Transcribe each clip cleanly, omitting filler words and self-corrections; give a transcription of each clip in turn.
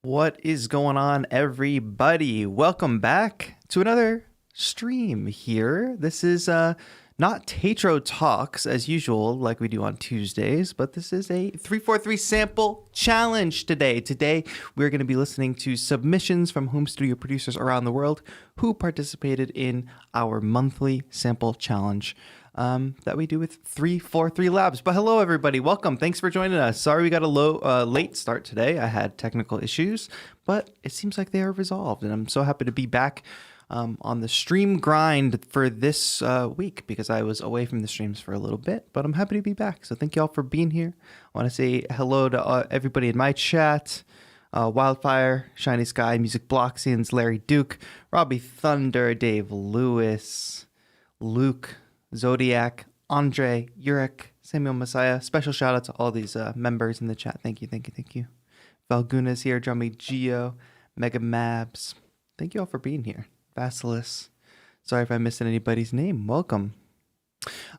What is going on, everybody? Welcome back to another stream here. This is not Tetro Talks as usual, like we do on Tuesdays, but this is a 343 sample challenge today. Today, we're going to be listening to submissions from home studio producers around the world who participated in our monthly sample challenge that we do with 343 Labs. But hello, everybody. Welcome. Thanks for joining us. Sorry we got a late start today. I had technical issues, but it seems like they are resolved. And I'm so happy to be back on the stream grind for this week because I was away from the streams for a little bit, but I'm happy to be back. So thank you all for being here. I want to say hello to everybody in my chat. Wildfire, Shiny Sky, Music Bloxians, Larry Duke, Robbie Thunder, Dave Lewis, Luke, Zodiac, Andre, Urek, Samuel Messiah. Special shout out to all these members in the chat. Thank you, thank you, thank you. Falguna's here, Drummy Geo, Mega Mabs. Thank you all for being here. Basilis. Sorry if I missed anybody's name. Welcome.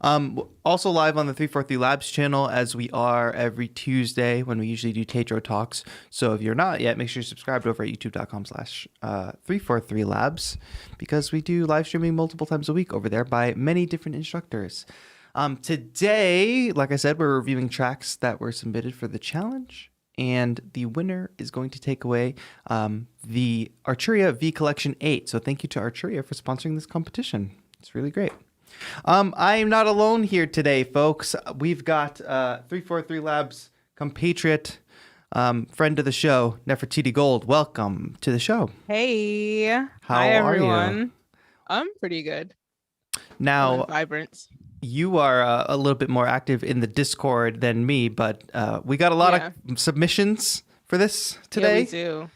Also live on the 343 Labs channel, as we are every Tuesday when we usually do Tetro Talks. So if you're not yet, make sure you're subscribed over at youtube.com/343 Labs, because we do live streaming multiple times a week over there by many different instructors. Today, like I said, we're reviewing tracks that were submitted for the challenge, and the winner is going to take away the Arturia V Collection 8. So thank you to Arturia for sponsoring this competition. It's really great. I'm not alone here today, folks. We've got 343 Labs compatriot, friend of the show, Nefertiti Gold. Welcome to the show. Hey. How Hi, are everyone. you? I'm pretty good. Now, vibrant. You are a little bit more active in the Discord than me, but we got a lot of submissions for this today. Yeah, we do.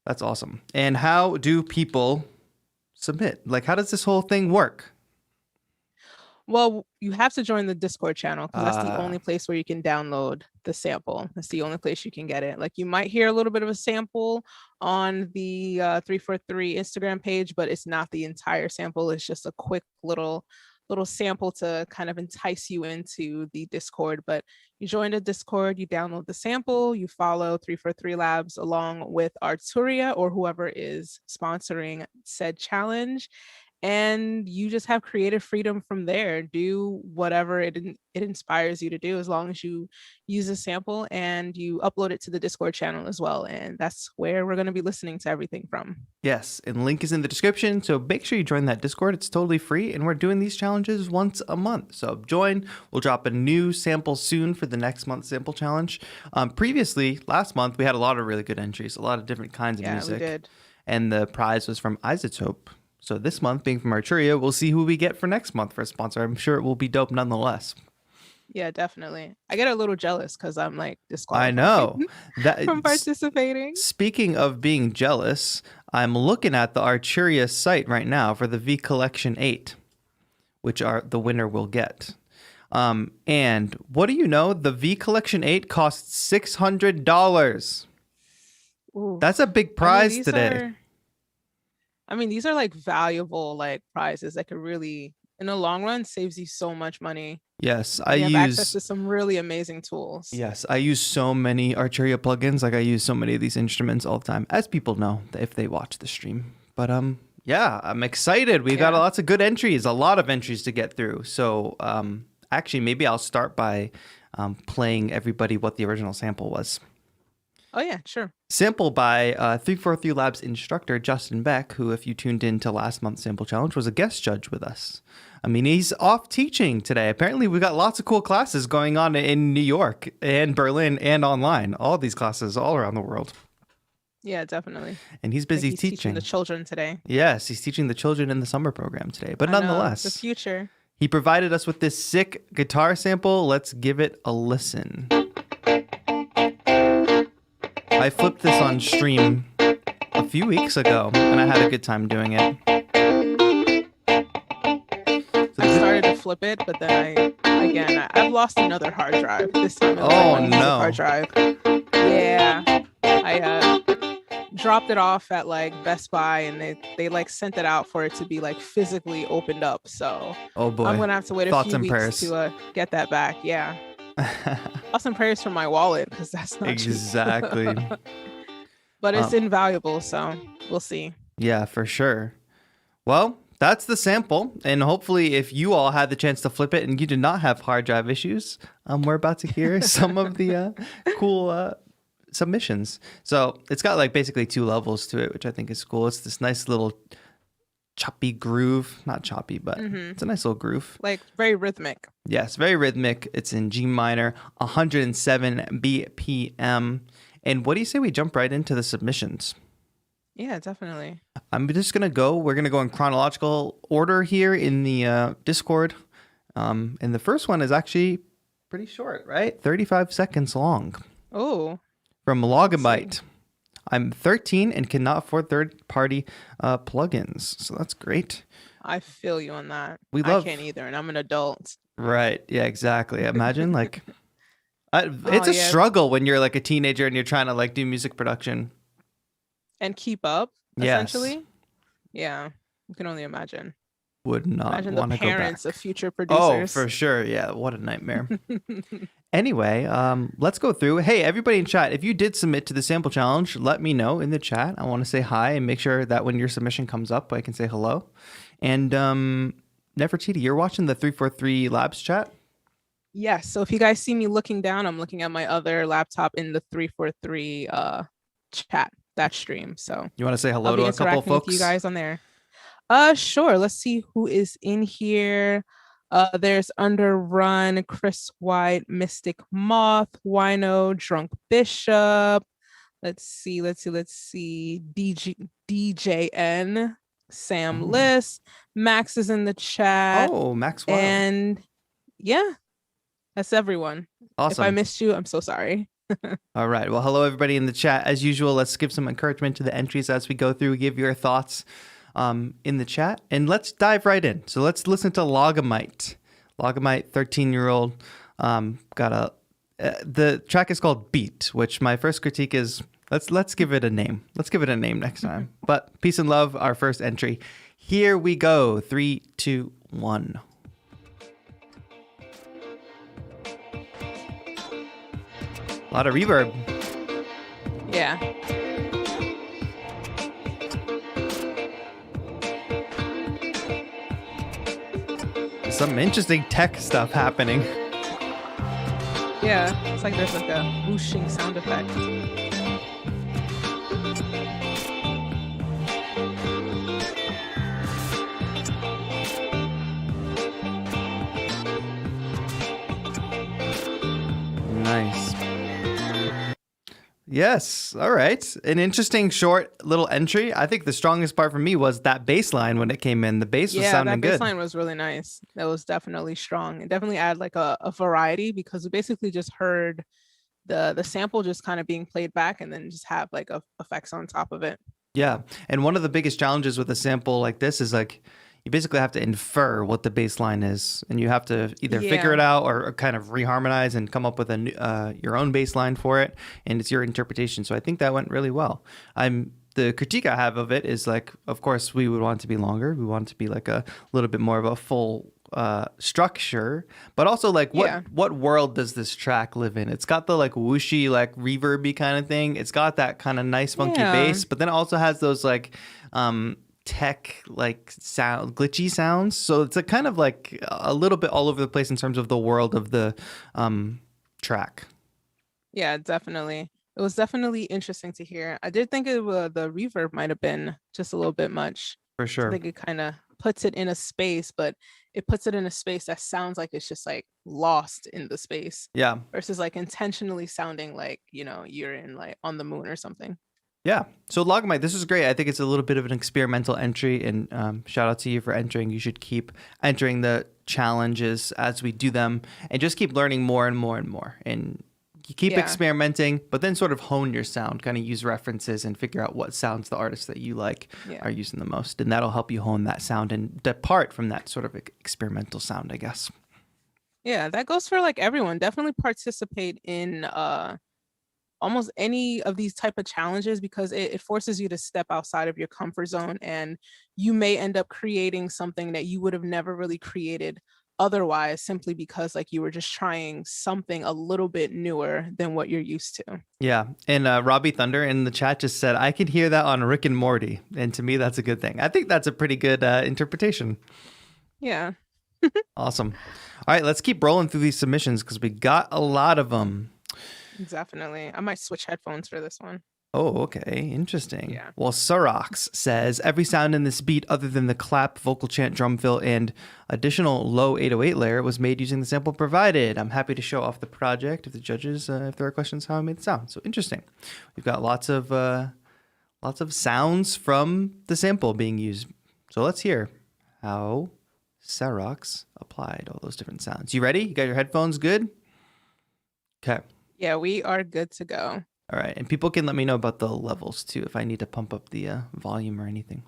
That's awesome. And how do people submit? Like, how does this whole thing work? Well, you have to join the Discord channel, because that's the only place where you can download the sample. That's the only place you can get it. Like, you might hear a little bit of a sample on the 343 Instagram page, but it's not the entire sample. It's just a quick little sample to kind of entice you into the Discord. But you join the Discord, you download the sample, you follow 343 Labs along with Arturia or whoever is sponsoring said challenge, and you just have creative freedom from there. Do whatever it inspires you to do, as long as you use a sample and you upload it to the Discord channel as well. And that's where we're going to be listening to everything from. Yes, and link is in the description, so make sure you join that Discord. It's totally free, and we're doing these challenges once a month. So join. We'll drop a new sample soon for the next month's sample challenge. Previously, last month, we had a lot of really good entries, a lot of different kinds of music. We did. And the prize was from Isotope. So this month, being from Arturia, we'll see who we get for next month for a sponsor. I'm sure it will be dope nonetheless. Yeah, definitely. I get a little jealous because I'm like disqualified. I know that from participating. Speaking of being jealous, I'm looking at the Arturia site right now for the V Collection 8, which the winner will get. And what do you know? The V Collection 8 costs $600. Ooh. That's a big prize today. These are like valuable like prizes that could really, in the long run, saves you so much money. Yes, I have access to some really amazing tools. Yes, I use so many Arturia plugins. Like, I use so many of these instruments all the time, as people know if they watch the stream. But yeah, I'm excited. We've got lots of good entries, a lot of entries to get through. So actually, maybe I'll start by playing everybody what the original sample was. Oh, yeah, sure. Sample by 343 Labs instructor Justin Beck, who, if you tuned in to last month's sample challenge, was a guest judge with us. He's off teaching today. Apparently, we've got lots of cool classes going on in New York and Berlin and online. All these classes all around the world. Yeah, definitely. And he's busy teaching the children today. Yes, he's teaching the children in the summer program today. But nonetheless, the future. He provided us with this sick guitar sample. Let's give it a listen. I flipped this on stream a few weeks ago, and I had a good time doing it. I started to flip it, but then I've lost another hard drive. This time it was hard drive. Yeah, I dropped it off at like Best Buy, and they like sent it out for it to be like physically opened up. So oh boy, I'm gonna have to wait a few weeks to get that back. Yeah. Thoughts and prayers from my wallet, because that's not exactly cheap. But it's invaluable, so we'll see. Yeah, for sure. Well, that's the sample, and hopefully if you all had the chance to flip it and you did not have hard drive issues, we're about to hear some of the cool submissions. So it's got like basically two levels to it, which I think is cool. It's this nice little choppy groove, not choppy, but it's a nice little groove, like very rhythmic. Yes, very rhythmic. It's in G minor, 107 BPM. And what do you say we jump right into the submissions? Yeah, definitely. We're going to go in chronological order here in the Discord. And the first one is actually pretty short, right? 35 seconds long. Oh. From Logamite. I'm 13 and cannot afford third-party plugins. So that's great. I feel you on that. I can't either, and I'm an adult. Right. Yeah, exactly. Imagine like Oh it's a yeah, struggle when you're like a teenager and you're trying to like do music production. and keep up, Yes. essentially. Yeah, you can only imagine. Would not Imagine the want to go back. parents of future Oh, producers. for sure. Yeah. What a nightmare. Anyway, let's go through. Hey, everybody in chat, if you did submit to the sample challenge, let me know in the chat. I want to say hi and make sure that when your submission comes up, I can say hello. And Nefertiti, you're watching the 343 Labs chat? Yes. So if you guys see me looking down, I'm looking at my other laptop in the 343 chat, that stream. So You want to say I'll hello be to a couple interacting folks? with you guys on there. Sure. Let's see who is in here. There's Underrun, Chris White, Mystic Moth, Wino, Drunk Bishop. Let's see. DJN, Sam Liss, Max is in the chat. Oh, Maxwell. And yeah, that's everyone. Awesome. If I missed you, I'm so sorry. All right. Well, hello, everybody in the chat. As usual, let's give some encouragement to the entries as we go through. Give your thoughts in the chat. And let's dive right in. So let's listen to Logamite. Logamite, 13-year-old. The track is called Beat, which my first critique is let's give it a name. Let's give it a name next time. But peace and love, our first entry. Here we go. 3, 2, 1. A lot of reverb. Yeah. Some interesting tech stuff happening. Yeah. It's like there's like a whooshing sound effect. Nice. Yes. All right. An interesting short little entry. I think the strongest part for me was that bass line when it came in. The bass was sounding good. Yeah, that bass line was really nice. That was definitely strong. It definitely added like a variety because we basically just heard the sample just kind of being played back and then just have like effects on top of it. Yeah. And one of the biggest challenges with a sample like this is like you basically have to infer what the bass line is, and you have to either figure it out or kind of reharmonize and come up with your own bass line for it, and it's your interpretation. So I think that went really well. The critique I have of it is like, of course, we would want it to be longer. We want it to be like a little bit more of a full structure, but also like what world does this track live in? It's got the like whooshy, like reverby kind of thing. It's got that kind of nice funky bass, but then it also has those like tech like sound glitchy sounds, so it's a kind of like a little bit all over the place in terms of the world of the track. Yeah, definitely. It was definitely interesting to hear. I did think the reverb might have been just a little bit much. For sure. I think it kind of puts it in a space, but it puts it in a space that sounds like it's just like lost in the space. Yeah. Versus like intentionally sounding like, you're in like on the moon or something. Yeah. So Logamite, this is great. I think it's a little bit of an experimental entry, and shout out to you for entering. You should keep entering the challenges as we do them and just keep learning more and more and more. And you keep experimenting, but then sort of hone your sound, kind of use references and figure out what sounds the artists that you like are using the most. And that'll help you hone that sound and depart from that sort of experimental sound, I guess. Yeah, that goes for like everyone. Definitely participate in almost any of these type of challenges because it forces you to step outside of your comfort zone, and you may end up creating something that you would have never really created otherwise, simply because like you were just trying something a little bit newer than what you're used to. Yeah. And Robbie Thunder in the chat just said, I could hear that on Rick and Morty. And to me, that's a good thing. I think that's a pretty good interpretation. Yeah. Awesome. All right, let's keep rolling through these submissions because we got a lot of them. Definitely. I might switch headphones for this one. Oh, okay. Interesting. Yeah. Well, Xerox says, every sound in this beat other than the clap, vocal chant, drum fill, and additional low 808 layer was made using the sample provided. I'm happy to show off the project if the judges, if there are questions, how I made the sound. So interesting. We've got lots of sounds from the sample being used. So let's hear how Xerox applied all those different sounds. You ready? You got your headphones good? Okay. Yeah, we are good to go. All right, and people can let me know about the levels too if I need to pump up the volume or anything.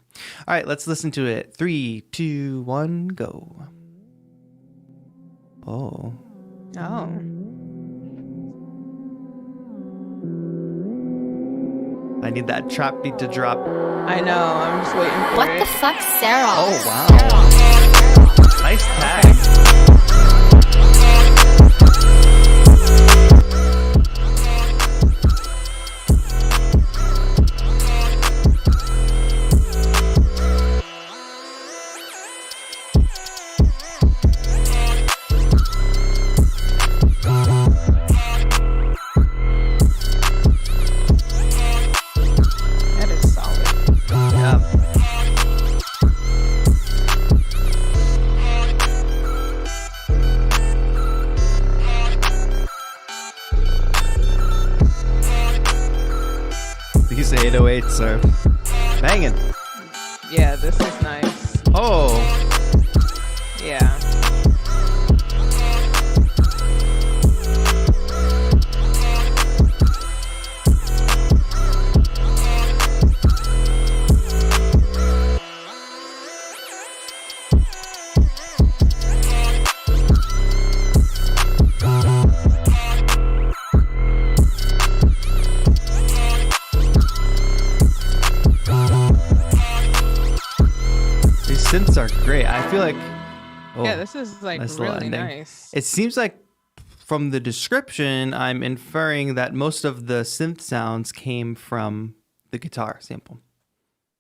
All right, let's listen to it. 3, 2, 1, go. Oh. Oh. I need that trap beat to drop. I know. I'm just waiting for What it. the fuck, Xerox? Oh, wow. Nice tag. That is solid. Yeah. These 808s are banging. Yeah, this is nice. Oh. Yeah. These synths are great. I feel like... Oh, Yeah, this is like nice little really ending. nice. It seems like from the description, I'm inferring that most of the synth sounds came from the guitar sample.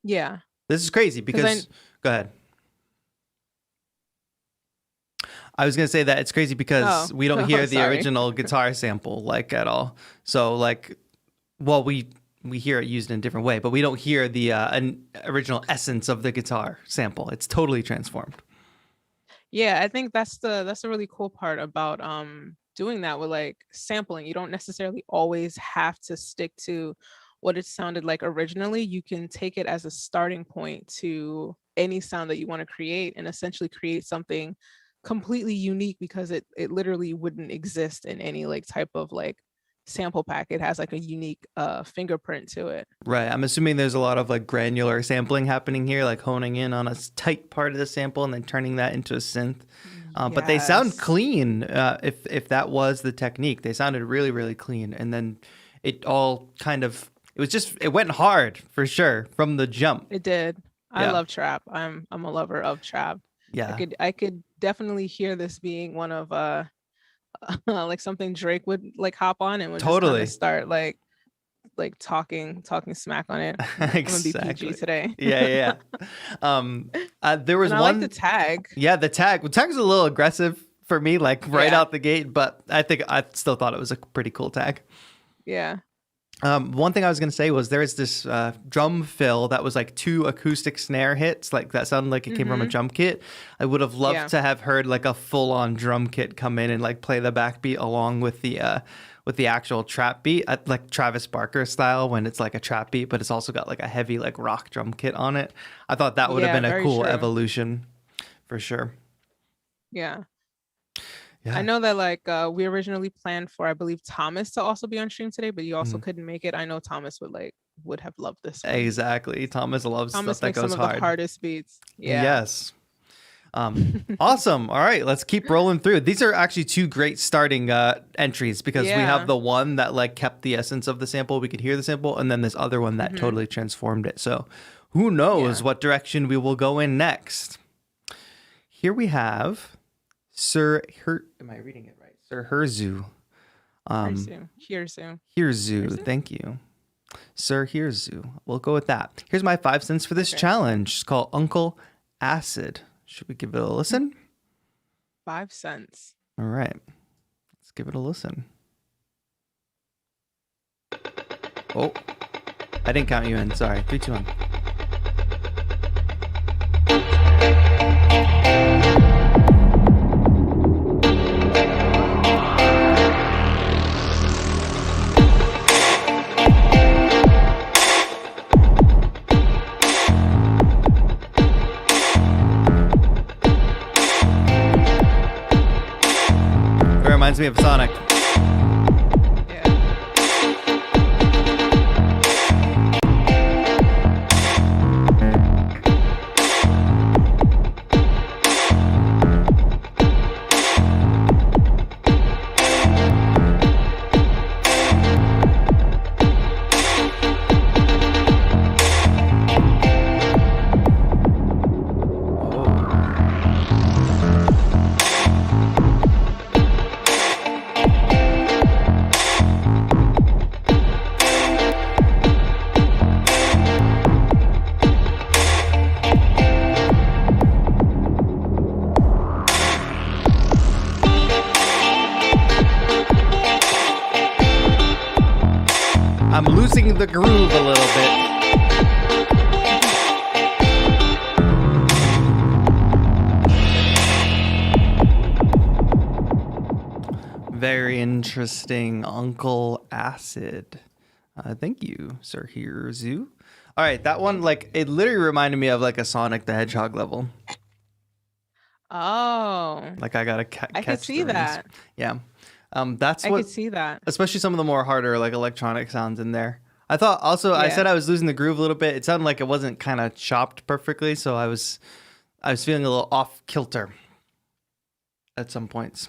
Yeah. This is crazy because... Go ahead. I was going to say that it's crazy because we don't hear the sorry. original guitar sample like at all. So like, well, we hear it used in a different way, but we don't hear the an original essence of the guitar sample. It's totally transformed. Yeah, I think that's the really cool part about doing that with like sampling. You don't necessarily always have to stick to what it sounded like originally. You can take it as a starting point to any sound that you want to create and essentially create something completely unique because it literally wouldn't exist in any like type of like sample pack. It has like a unique fingerprint to it. Right. I'm assuming there's a lot of like granular sampling happening here, like honing in on a tight part of the sample and then turning that into a synth. But they sound Yes. clean. If that was the technique, they sounded really, really clean. And then it all kind of, it went hard for sure from the jump. It did. I Yeah. love trap. I'm a lover of trap. Yeah. I could definitely hear this being one of like something Drake would like hop on and would Totally. just kinda start like talking smack on it. I'm gonna be PG Exactly. today. Yeah. There was And I one. like the tag. Yeah, the tag. The tag's a little aggressive for me, like right Yeah. out the gate, but I still thought it was a pretty cool tag. Yeah. One thing I was going to say was there's this drum fill that was like 2 acoustic snare hits, like that sounded like it came from a drum kit. I would have loved Yeah. to have heard like a full-on drum kit come in and like play the backbeat along with the actual trap beat, like Travis Barker style when it's like a trap beat, but it's also got like a heavy like rock drum kit on it. I thought that would have Yeah, been a very cool true. evolution for sure. Yeah. Yeah. I know that like we originally planned for I believe Thomas to also be on stream today, but you also couldn't make it. I know Thomas would have loved this one. Exactly. Thomas loves Thomas stuff that makes goes some of hard. the hardest beats. Yeah. Yes. Awesome. All right, let's keep rolling through. These are actually 2 great starting entries because we Yeah. have the one that like kept the essence of the sample. We could hear the sample, and then this other one that totally transformed it. So who knows Yeah. what direction we will go in next? Here we have am I reading it right? Sir Herzoo. Herzoo. Herzoo. Thank you. Sir Herzoo. We'll go with that. Here's my 5 cents for this Okay. challenge. It's called Uncle Acid. Should we give it a listen? 5 cents. All right. Let's give it a listen. Oh, I didn't count you in. Sorry. 3, 2, 1. It reminds me of Sonic. Yeah. I'm losing the groove a little bit. Very interesting, Uncle Acid. Thank you, Sir Herzoo. All right, that one, like, it literally reminded me of like a Sonic the Hedgehog level. Oh, Like I gotta catch. I could see that. Yeah, that's I what. could see that. Especially some of the more harder like electronic sounds in there. I thought also I Yeah. said I was losing the groove a little bit. It sounded like it wasn't kind of chopped perfectly, so I was feeling a little off kilter at some points.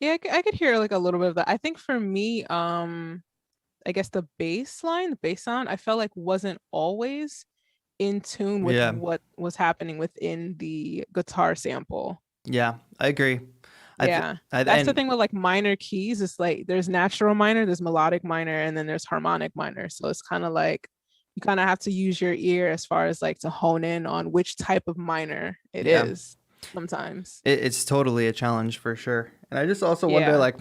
Yeah, I could hear like a little bit of that. I think for me, I guess the bass sound, I felt like wasn't always in tune with Yeah. what was happening within the guitar sample. Yeah, I agree. Yeah, that's the thing with like minor keys. It's like there's natural minor, there's melodic minor, and then there's harmonic minor. So it's kind of like you kind of have to use your ear as far as like to hone in on which type of minor it is sometimes. It's totally a challenge for sure. And I just also wonder, Yeah. like,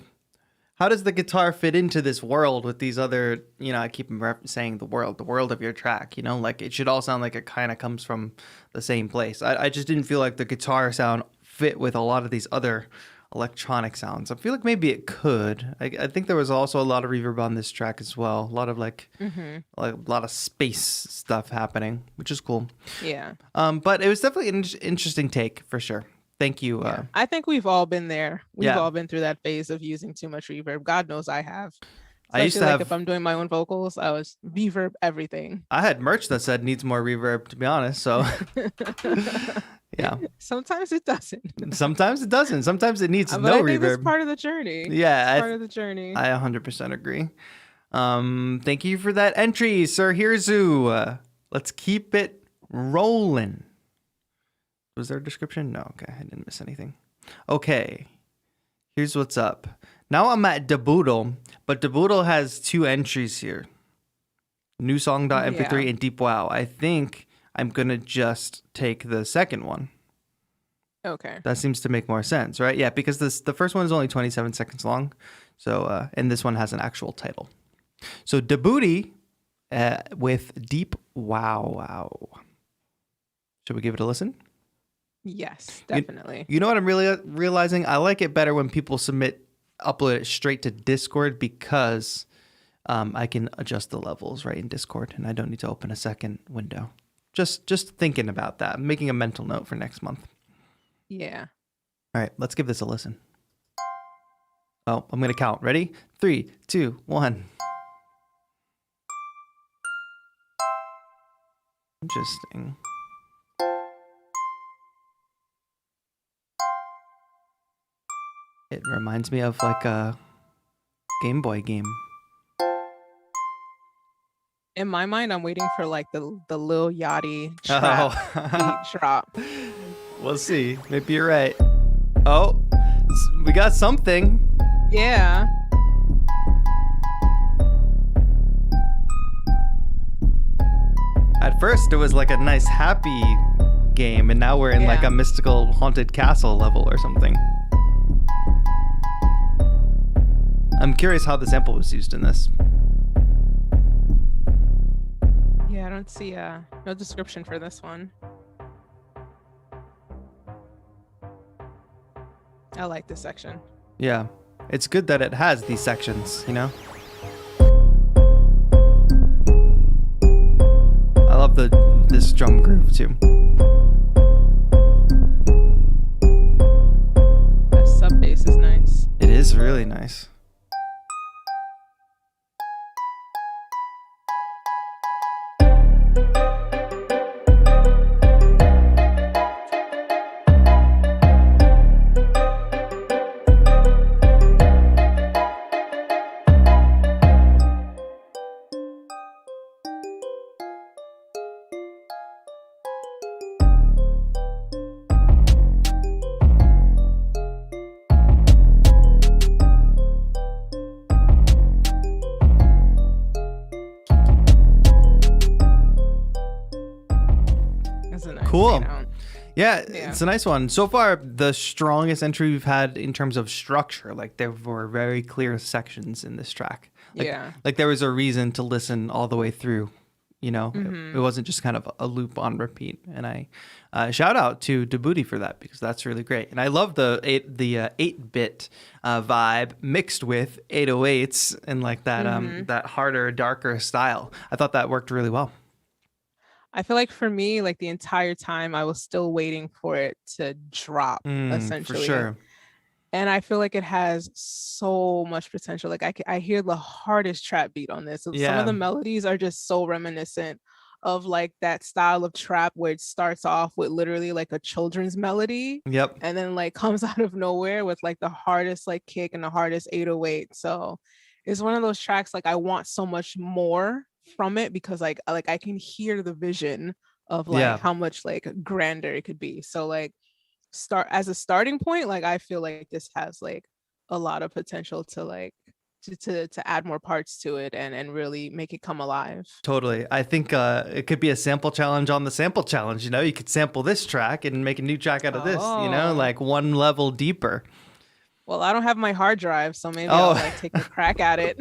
how does the guitar fit into this world with these other, I keep saying the world of your track, like it should all sound like it kind of comes from the same place. I just didn't feel like the guitar sound fit with a lot of these other electronic sounds. I feel like maybe it could. I think there was also a lot of reverb on this track as well. A lot of like a lot of space stuff happening, which is cool. Yeah. But it was definitely an interesting take for sure. Thank you. Yeah. I think we've all been there. We've Yeah. all been through that phase of using too much reverb. God knows I have. I used to Especially, have. like if I'm doing my own vocals, I was reverb everything. I had merch that said needs more reverb, to be honest. So yeah, Sometimes it doesn't. sometimes it doesn't. Sometimes it needs But no I think reverb. it's part of the journey. Yeah, Part of the journey. I 100% agree. Thank you for that entry, Sir Herzoo. Let's keep it rolling. Was there a description? No, okay, I didn't miss anything. Okay, here's what's up. Now I'm at Dabooty, but Dabooty has two entries here. New song.mp3 and Deep Wow. I think I'm gonna just take the second one. Okay. That seems to make more sense, right? Yeah, because the first one is only 27 seconds long. So, and this one has an actual title. So Dabooty with Deep Wow. Should we give it a listen? Yes, definitely. You know what I'm really realizing? I like it better when people upload it straight to Discord because I can adjust the levels right in Discord and I don't need to open a second window. Just thinking about that. I'm making a mental note for next month. Yeah. All right, let's give this a listen. Oh, I'm going to count. Ready? 3, 2, 1. Interesting. It reminds me of like a Game Boy game. In my mind, I'm waiting for like the Lil Yachty trap beat drop. We'll see. Maybe you're right. Oh, we got something. Yeah. At first, it was like a nice happy game, and now we're in like Yeah. a mystical haunted castle level or something. I'm curious how the sample was used in this. Yeah, I don't see no description for this one. I like this section. Yeah, it's good that it has these sections, you know? I love this drum groove too. The sub bass is nice. It is really nice. That's a nice Cool. fade out. Yeah, it's a nice one. So far, the strongest entry we've had in terms of structure. Like there were very clear sections in this track. Like there was a reason to listen all the way through. You know, it wasn't just kind of a loop on repeat. And I shout out to Dabooty for that because that's really great. And I love the 8-bit vibe mixed with 808s and like that that harder, darker style. I thought that worked really well. I feel like for me, like the entire time I was still waiting for it to drop, essentially. For sure. And I feel like it has so much potential. Like I hear the hardest trap beat on this. So some of the melodies are just so reminiscent of like that style of trap where it starts off with literally like a children's melody. Yep. And then like comes out of nowhere with like the hardest like kick and the hardest 808. So it's one of those tracks like I want so much more from it because like I can hear the vision of like how much like grander it could be. So like start as a starting point, like I feel like this has like a lot of potential to like to add more parts to it and really make it come alive. Totally. I think it could be a sample challenge on the sample challenge. You know, you could sample this track and make a new track out of this, you know, like one level deeper. Well, I don't have my hard drive, so maybe I'll like take a crack at it.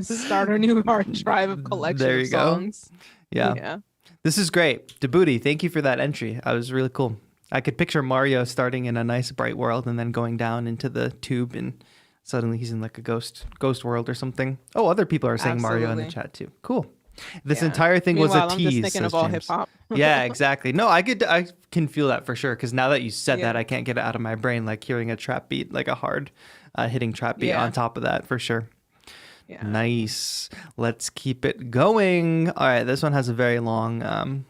Start a new hard drive of collection of songs. Yeah. This is great. Dabooty, thank you for that entry. That was really cool. I could picture Mario starting in a nice bright world and then going down into the tube and suddenly he's in like a ghost world or something. Oh, other people are saying Mario in the chat too. Cool. This entire thing was a tease. I'm just thinking of all hip hop. Yeah, exactly. No, I can feel that for sure. Because now that you said that, I can't get it out of my brain. Like hearing a trap beat, like a hard hitting trap beat on top of that, for sure. Yeah. Nice. Let's keep it going. All right, this one has a very long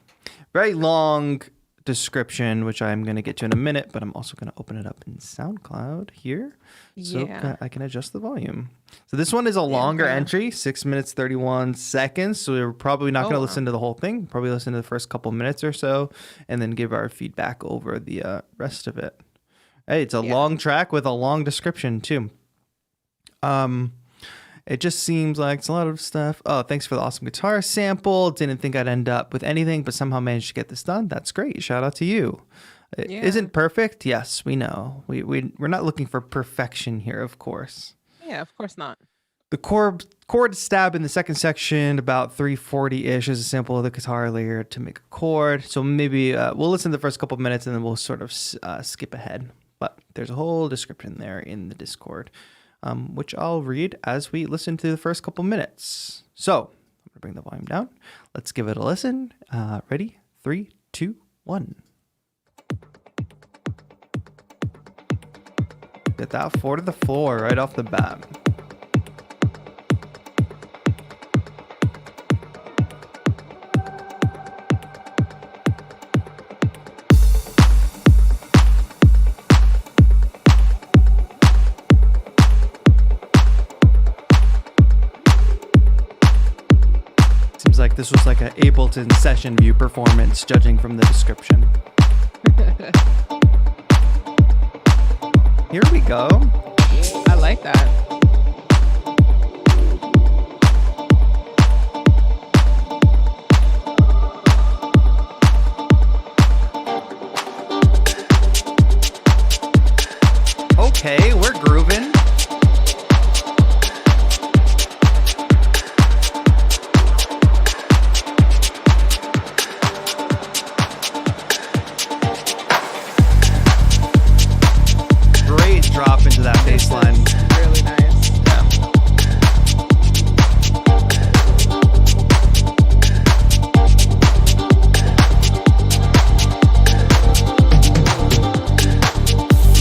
description, which I'm going to get to in a minute, but I'm also going to open it up in SoundCloud here so I can adjust the volume. So this one is a longer entry, 6 minutes, 31 seconds. So we're probably not going to listen to the whole thing, probably listen to the first couple minutes or so, and then give our feedback over the rest of it. Hey, it's a long track with a long description too. It just seems like it's a lot of stuff. Oh, thanks for the awesome guitar sample. Didn't think I'd end up with anything, but somehow managed to get this done. That's great. Shout out to you. It isn't perfect. Yes, we know. We're not looking for perfection here, of course. Yeah, of course not. The chord stab in the second section, about 340-ish, is a sample of the guitar layer to make a chord. So maybe we'll listen to the first couple minutes and then we'll sort of skip ahead. But there's a whole description there in the Discord. Which I'll read as we listen to the first couple minutes. So I'm going to bring the volume down. Let's give it a listen. Ready? 3, 2, 1. Get that 4 to the floor right off the bat. Like this was like an Ableton session view performance, judging from the description. Here we go. I like that. Okay, we're grooving. Drop into that bass line. Really nice.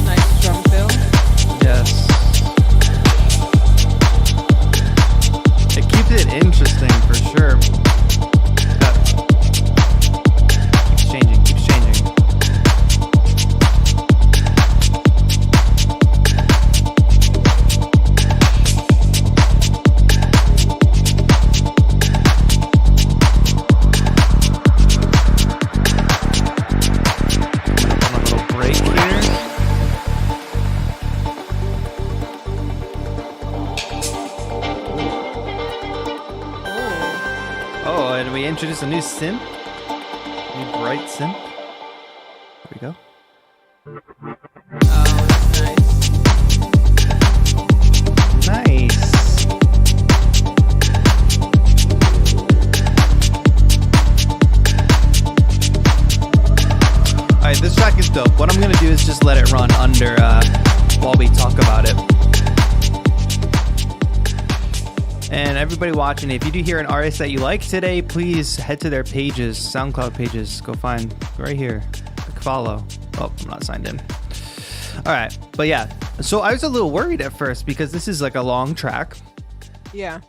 Nice drum fill. Yes. It keeps it interesting for sure. Keeps changing. Introduce a new synth, new bright synth. There we go. just let it run under while we talk about it. And everybody watching, if you do hear an artist that you like today, please head to their pages, SoundCloud pages. Go find right here. Click follow. Oh, I'm not signed in. All right. But yeah, so I was a little worried at first because this is like a long track. Yeah.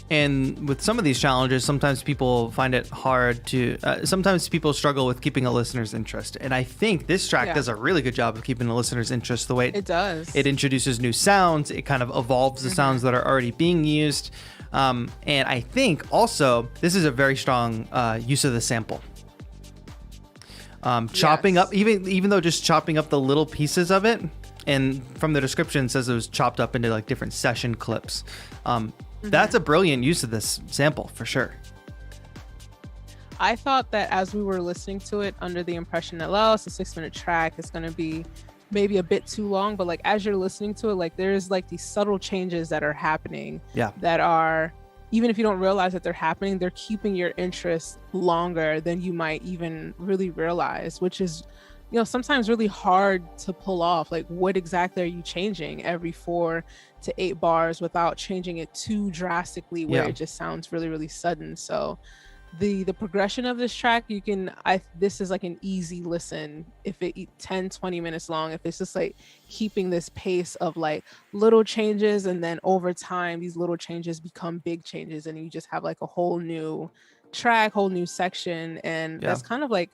And with some of these challenges, sometimes people find it hard to, sometimes people struggle with keeping a listener's interest. And I think this track does a really good job of keeping the listener's interest the way it does. It introduces new sounds. It kind of evolves the sounds that are already being used. And I think also this is a very strong use of the sample. Chopping up, even though just chopping up the little pieces of it. And from the description, it says it was chopped up into like different session clips. That's a brilliant use of this sample for sure. I thought that as we were listening to it, under the impression that, well, it's a 6-minute track, it's going to be maybe a bit too long, but like as you're listening to it, like there's like these subtle changes that are happening that are, even if you don't realize that they're happening, they're keeping your interest longer than you might even really realize, which is, you know, sometimes really hard to pull off. Like, what exactly are you changing every 4 to 8 bars without changing it too drastically where it just sounds really, really sudden? So the progression of this track, this is like an easy listen. If it 10-20 minutes long, if it's just like keeping this pace of like little changes, and then over time these little changes become big changes, and you just have like a whole new track, whole new section. And that's kind of like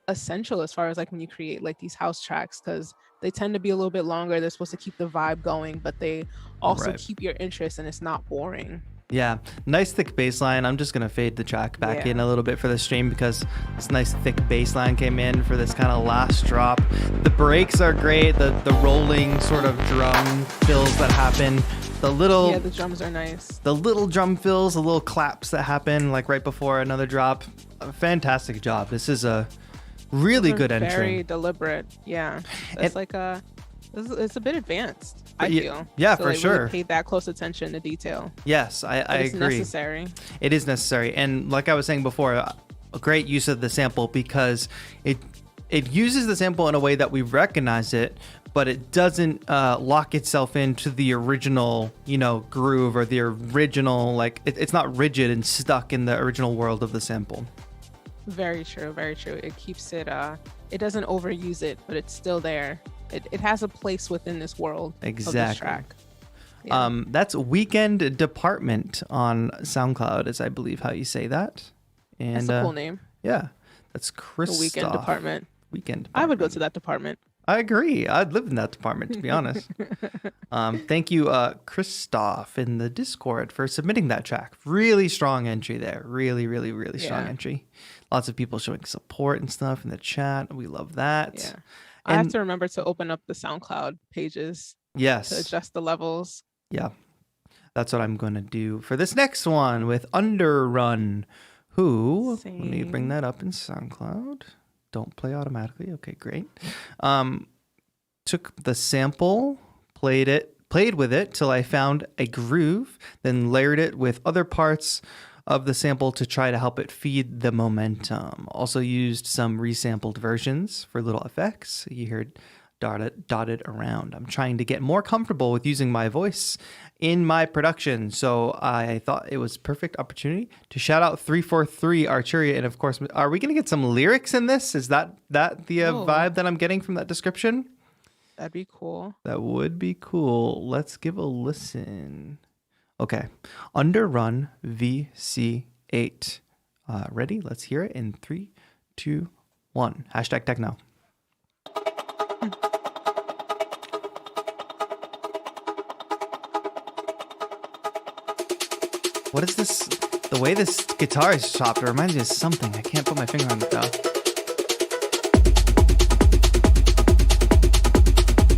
essential as far as like when you create like these house tracks, because they tend to be a little bit longer. They're supposed to keep the vibe going, but they also keep your interest, and it's not boring. Yeah, nice thick bass line. I'm just gonna fade the track back in a little bit for the stream because this nice thick bass line came in for this kind of last drop. The breaks are great. The rolling sort of drum fills that happen. The drums are nice. The little drum fills, the little claps that happen like right before another drop. A fantastic job. This is a really good entry. Very deliberate. Yeah, it's like it's a bit advanced. I feel. Yeah, so for sure. Really paid that close attention to detail. Yes, I agree. It's necessary. It is necessary, and like I was saying before, a great use of the sample because it uses the sample in a way that we recognize it, but it doesn't lock itself into the original, groove or the original, like it's not rigid and stuck in the original world of the sample. Very true. Very true. It keeps it, it doesn't overuse it, but it's still there. It has a place within this world. Exactly. Of this track. Yeah. That's Weekend Department on SoundCloud, is I believe how you say that. And that's a cool name. Yeah. That's Christoph. The Weekend Department. Weekend Department. I would go to that department. I agree. I'd live in that department, to be honest. Thank you, Christoph in the Discord for submitting that track. Really strong entry there. Really, really, really strong entry. Lots of people showing support and stuff in the chat. We love that. Yeah. I have to remember to open up the SoundCloud pages. Yes. To adjust the levels. Yeah. That's what I'm going to do for this next one with Underrun, who, let me bring that up in SoundCloud. Don't play automatically. Okay, great. Took the sample, played with it till I found a groove, then layered it with other parts of the sample to try to help it feed the momentum. Also used some resampled versions for little effects. You heard dotted around. I'm trying to get more comfortable with using my voice in my production, so I thought it was perfect opportunity to shout out 343 Arturia. And of course, are we going to get some lyrics in this? Is that the vibe that I'm getting from that description? That'd be cool. That would be cool. Let's give a listen. Okay, Underrun VC8. Ready? Let's hear it in 3, 2, 1. Hashtag techno. What is this? The way this guitar is chopped, it reminds me of something. I can't put my finger on it though.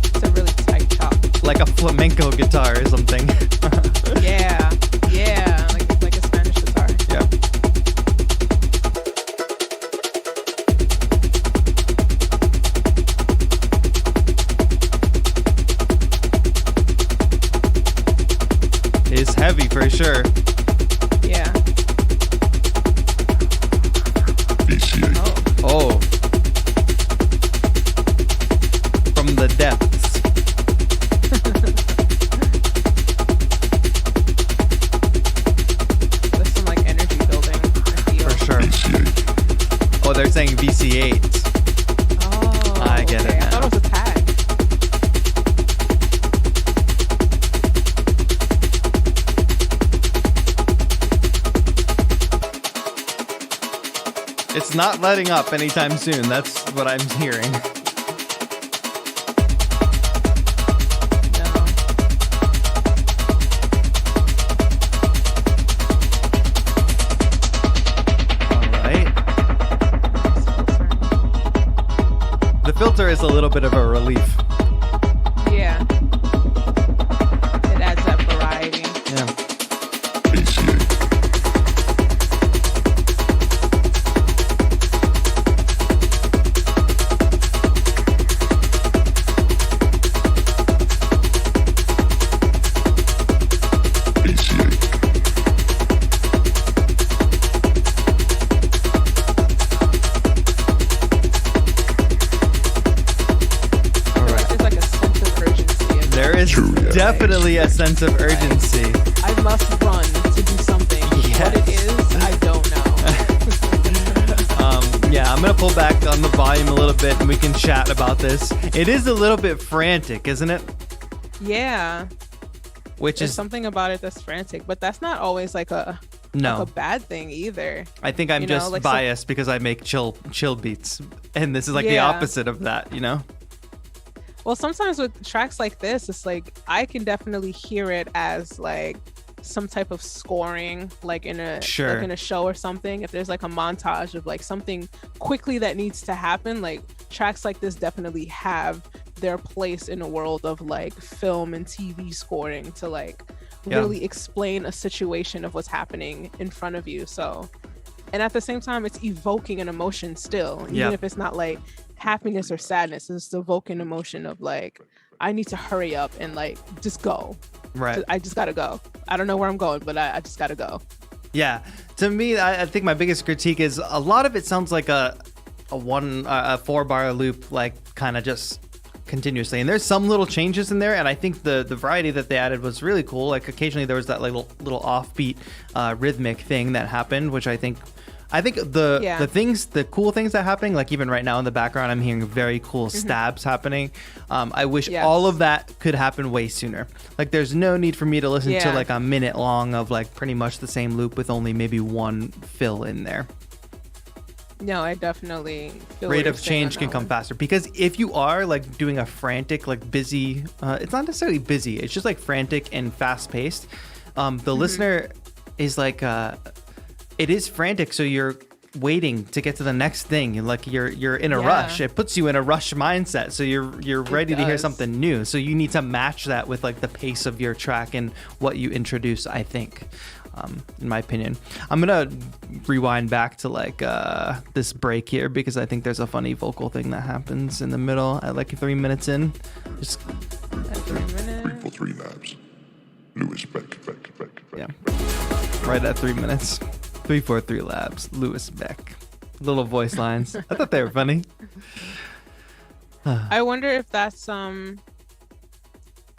It's a really tight chop. Like a flamenco guitar or something. Yeah, like a Spanish guitar. Yeah. It's heavy for sure. Yeah. Oh. they're saying VC8. Oh, I get it I now. thought it was a tag. It's not letting up anytime soon. That's what I'm hearing. No. All right. The filter is a little bit of a relief. Yeah. It adds that variety. Yeah. Definitely a sense of urgency. I must run to do something. Yes. What it is, I don't know. Yeah, I'm going to pull back on the volume a little bit and we can chat about this. It is a little bit frantic, isn't it? Yeah. Which There's is something about it that's frantic, but that's not always like a bad thing either. I think I'm just like biased because I make chill beats. And this is like the opposite of that, you know? Well, sometimes with tracks like this, it's like I can definitely hear it as like some type of scoring, like in a like in a show or something. If there's like a montage of like something quickly that needs to happen, like tracks like this definitely have their place in a world of like film and TV scoring to like really explain a situation of what's happening in front of you. So, and at the same time, it's evoking an emotion still, even if it's not like happiness or sadness. It's evoking emotion of like, I need to hurry up and like just go. Right. I just gotta go. I don't know where I'm going, but I just gotta go. Yeah. To me, I think my biggest critique is a lot of it sounds like a 4-bar loop, like kind of just continuously. And there's some little changes in there, and I think the variety that they added was really cool. Like occasionally there was that like little offbeat rhythmic thing that happened, which I think the cool things that are happening, like even right now in the background, I'm hearing very cool stabs happening. I wish all of that could happen way sooner. Like there's no need for me to listen to like a minute long of like pretty much the same loop with only maybe one fill in there. No, I definitely feel rate of change can come faster, because if you are like doing a frantic, like busy, it's not necessarily busy, it's just like frantic and fast paced. The listener is like, it is frantic, so you're waiting to get to the next thing, and like you're in a rush. It puts you in a rush mindset, so you're ready to hear something new. So you need to match that with like the pace of your track and what you introduce, I think, in my opinion. I'm gonna rewind back to like this break here, because I think there's a funny vocal thing that happens in the middle at like 3 minutes in. Just at 3 minutes. 3 labs. Lewis Beck. Yeah, right at 3 minutes. 343 labs. Lewis Beck. Little voice lines. I thought they were funny. I wonder if that's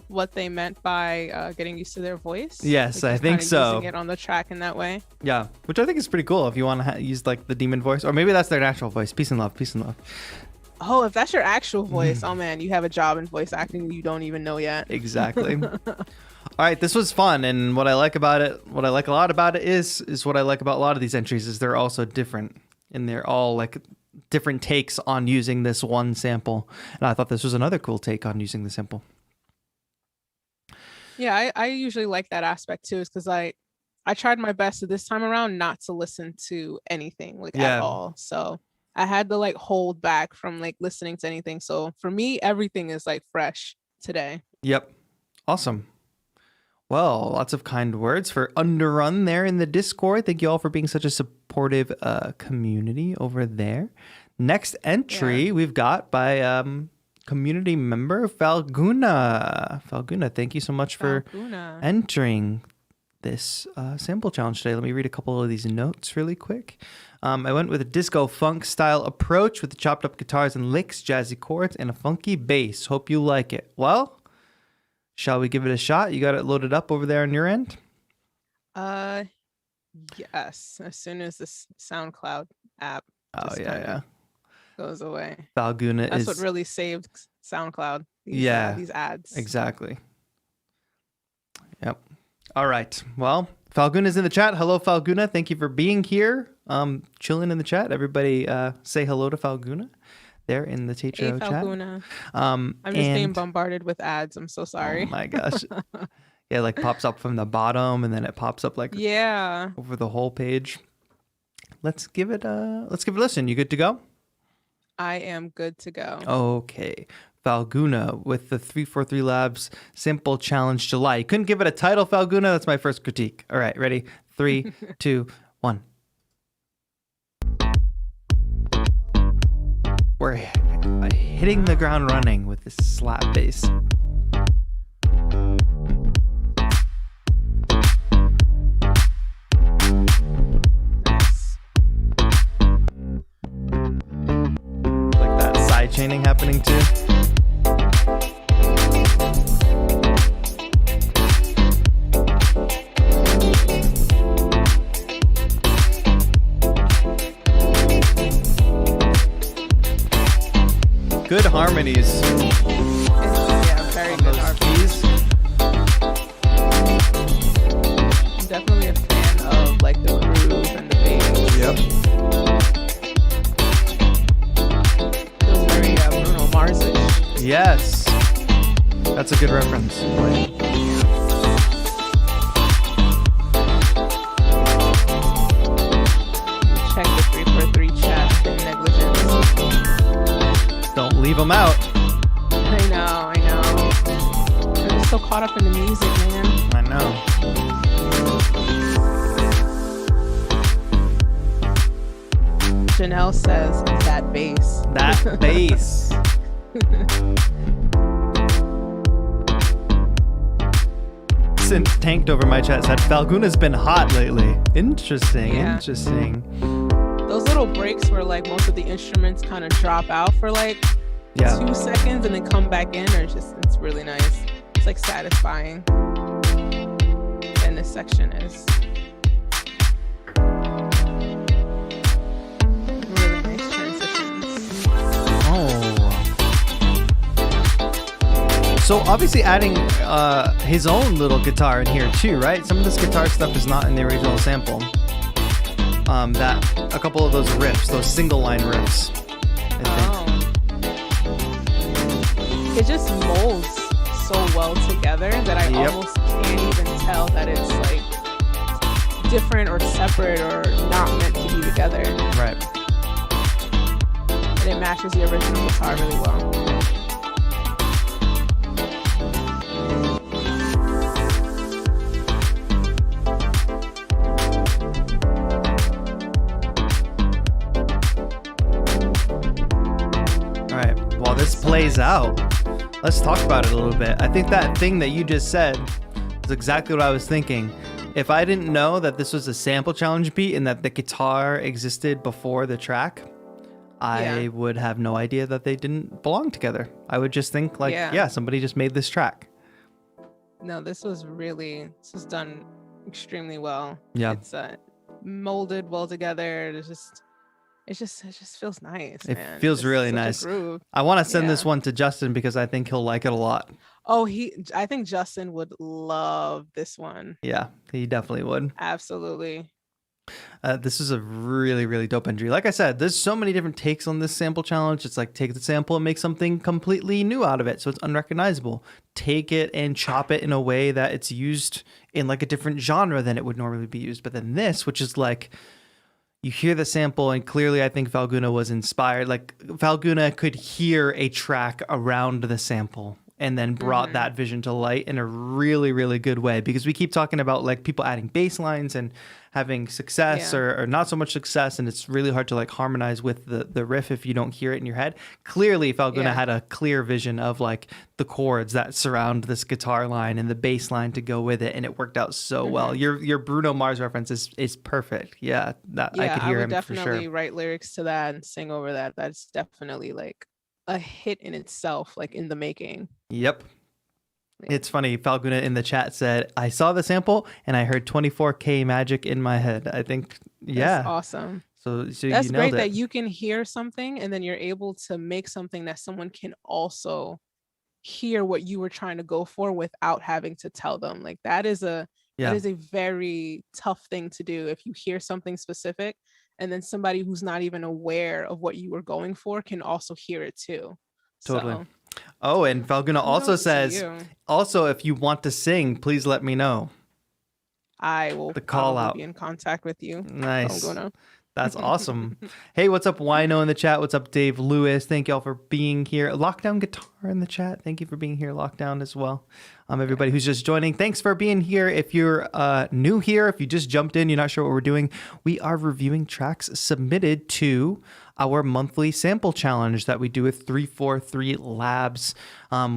what they meant by getting used to their voice. Yes, like I think so. Using it on the track in that way. Yeah, which I think is pretty cool if you want to use like the demon voice, or maybe that's their natural voice. Peace and love. Oh, if that's your actual voice, oh man, you have a job in voice acting you don't even know yet. Exactly. All right, this was fun, and what I like a lot about it is what I like about a lot of these entries is they're also different, and they're all like different takes on using this one sample. And I thought this was another cool take on using the sample. Yeah, I usually like that aspect too, is because I tried my best this time around not to listen to anything like at all. So I had to like hold back from like listening to anything. So for me, everything is like fresh today. Yep. Awesome. Well, lots of kind words for Underrun there in the Discord. Thank you all for being such a supportive community over there. Next entry we've got by community member Falguna. Falguna, thank you so much for entering this sample challenge today. Let me read a couple of these notes really quick. I went with a disco funk style approach with the chopped up guitars and licks, jazzy chords, and a funky bass. Hope you like it. Well, shall we give it a shot? You got it loaded up over there on your end? Yes. As soon as this SoundCloud app Oh, just yeah, kinda yeah. goes away. Falguna That's is... what really saved SoundCloud. These ads. Exactly. Yep. All right. Well, Falguna's in the chat. Hello, Falguna. Thank you for being here. Chilling in the chat. Everybody say hello to Falguna there in the Tetro chat. Falguna. I'm just being bombarded with ads. I'm so sorry. Oh my gosh. Yeah, like pops up from the bottom and then it pops up like over the whole page. Let's give it a listen. You good to go? I am good to go. Okay. Falguna with the 343 Labs Sample Challenge July. You couldn't give it a title, Falguna. That's my first critique. All right, ready? 3, 2, 1. We're hitting the ground running with this slap bass. Like that side chaining happening too. Good harmonies. Yeah, very good harmonies. I'm definitely a fan of like the groove and the bass. Yep. Feels very Bruno Mars-ish. Yes. That's a good reference. Check the 343 chat and negligence. Don't leave them out. I know. I'm just so caught up in the music, man. I know. Janelle says that bass. That bass. Synth tanked over my chat said Falguna's been hot lately. Interesting. Yeah. Interesting. Those little breaks where like most of the instruments kind of drop out for like 2 seconds and then come back in it's really nice. It's like satisfying. And this section is really nice transitions. So obviously adding his own little guitar in here too, right? Some of this guitar stuff is not in the original sample. That a couple of those riffs, those single line riffs, I think. It just molds so well together that I almost can't even tell that it's like different or separate or not meant to be together. Right. And it matches the original guitar really well. While this plays out, let's talk about it a little bit. I think that thing that you just said is exactly what I was thinking. If I didn't know that this was a sample challenge beat and that the guitar existed before the track, I would have no idea that they didn't belong together. I would just think like, somebody just made this track. No, this was done extremely well. Yeah. It's molded well together. It just feels nice, man. It feels really nice. I want to send this one to Justin because I think he'll like it a lot. Oh, I think Justin would love this one. Yeah, he definitely would. Absolutely. This is a really, really dope entry. Like I said, there's so many different takes on this sample challenge. It's like take the sample and make something completely new out of it, so it's unrecognizable. Take it and chop it in a way that it's used in like a different genre than it would normally be used. But then this, which is like, you hear the sample and clearly I think Falguna was inspired. Like Falguna could hear a track around the sample and then brought that vision to light in a really, really good way, because we keep talking about like people adding bass lines and having success or not so much success, and it's really hard to like harmonize with the riff if you don't hear it in your head. Clearly Falguna had a clear vision of like the chords that surround this guitar line and the bass line to go with it, and it worked out so well. Your Bruno Mars reference is perfect. I could hear him for sure. I would definitely write lyrics to that and sing over that. That's definitely like a hit in itself, like in the making. Yep. It's funny, Falguna in the chat said, I saw the sample and I heard 24K magic in my head. I think, That's awesome. So That's you great nailed that it. you can hear something and then you're able to make something that someone can also hear what you were trying to go for without having to tell them. Like that is a Yeah, very tough thing to do if you hear something specific and then somebody who's not even aware of what you were going for can also hear it too. totally. So Oh, and Falguna also kudos to says, you. also, if you want to sing, please let me know. I will The call probably out. be in contact with you. Nice. Falguna. That's awesome. Hey, what's up, Wino in the chat? What's up, Dave Lewis? Thank y'all for being here. Lockdown Guitar in the chat. Thank you for being here, Lockdown, as well. Everybody who's just joining, thanks for being here. If you're new here, if you just jumped in, you're not sure what we're doing, we are reviewing tracks submitted to our monthly sample challenge that we do with 343 Labs.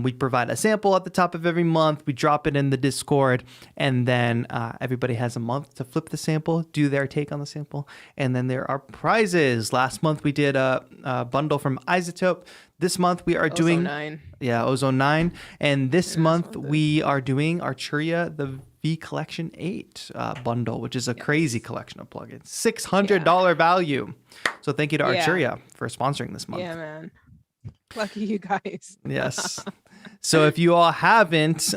We provide a sample at the top of every month. We drop it in the Discord, and then everybody has a month to flip the sample, do their take on the sample, and then there are prizes. Last month we did a bundle from Isotope. This month we are doing 9. Ozone 9, and this month one we are doing Arturia, the V Collection 8 bundle, which is a crazy collection of plugins. $600 value. So thank you to Arturia for sponsoring this month. Yeah, man. Lucky you guys. Yes. So if you all haven't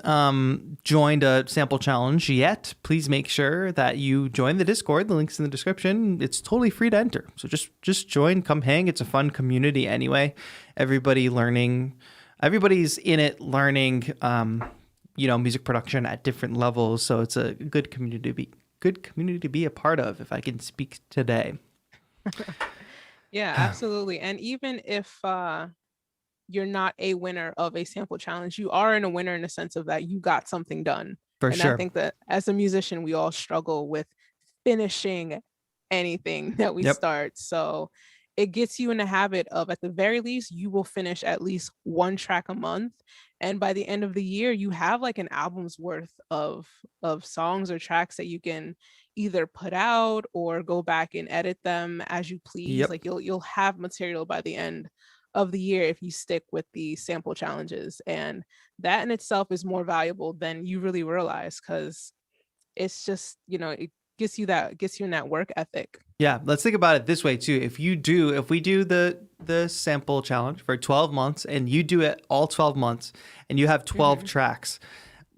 joined a sample challenge yet, please make sure that you join the Discord. The link's in the description. It's totally free to enter. So just join, come hang. It's a fun community anyway. Everybody's in it learning music production at different levels. So it's a good community to be a part of, if I can speak today. Yeah, absolutely. And even if you're not a winner of a sample challenge, you are a winner in the sense of that you got something done. For and sure. I think that as a musician, we all struggle with finishing anything that we start. So it gets you in the habit of, at the very least, you will finish at least one track a month. And by the end of the year, you have like an album's worth of songs or tracks that you can either put out or go back and edit them as you please. Yep. Like you'll have material by the end of the year if you stick with the sample challenges, and that in itself is more valuable than you really realize, because it's just, it gets you in that work ethic. Yeah, let's think about it this way too. If we do the sample challenge for 12 months and you do it all 12 months and you have 12 tracks,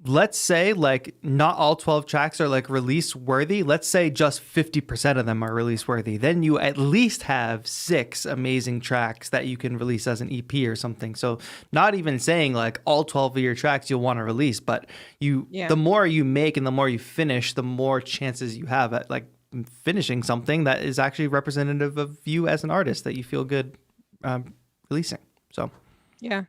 let's say like not all 12 tracks are like release worthy. Let's say just 50% of them are release worthy. Then you at least have 6 amazing tracks that you can release as an EP or something. So not even saying like all 12 of your tracks you'll want to release, but the more you make and the more you finish, the more chances you have at like finishing something that is actually representative of you as an artist that you feel good releasing. So yeah.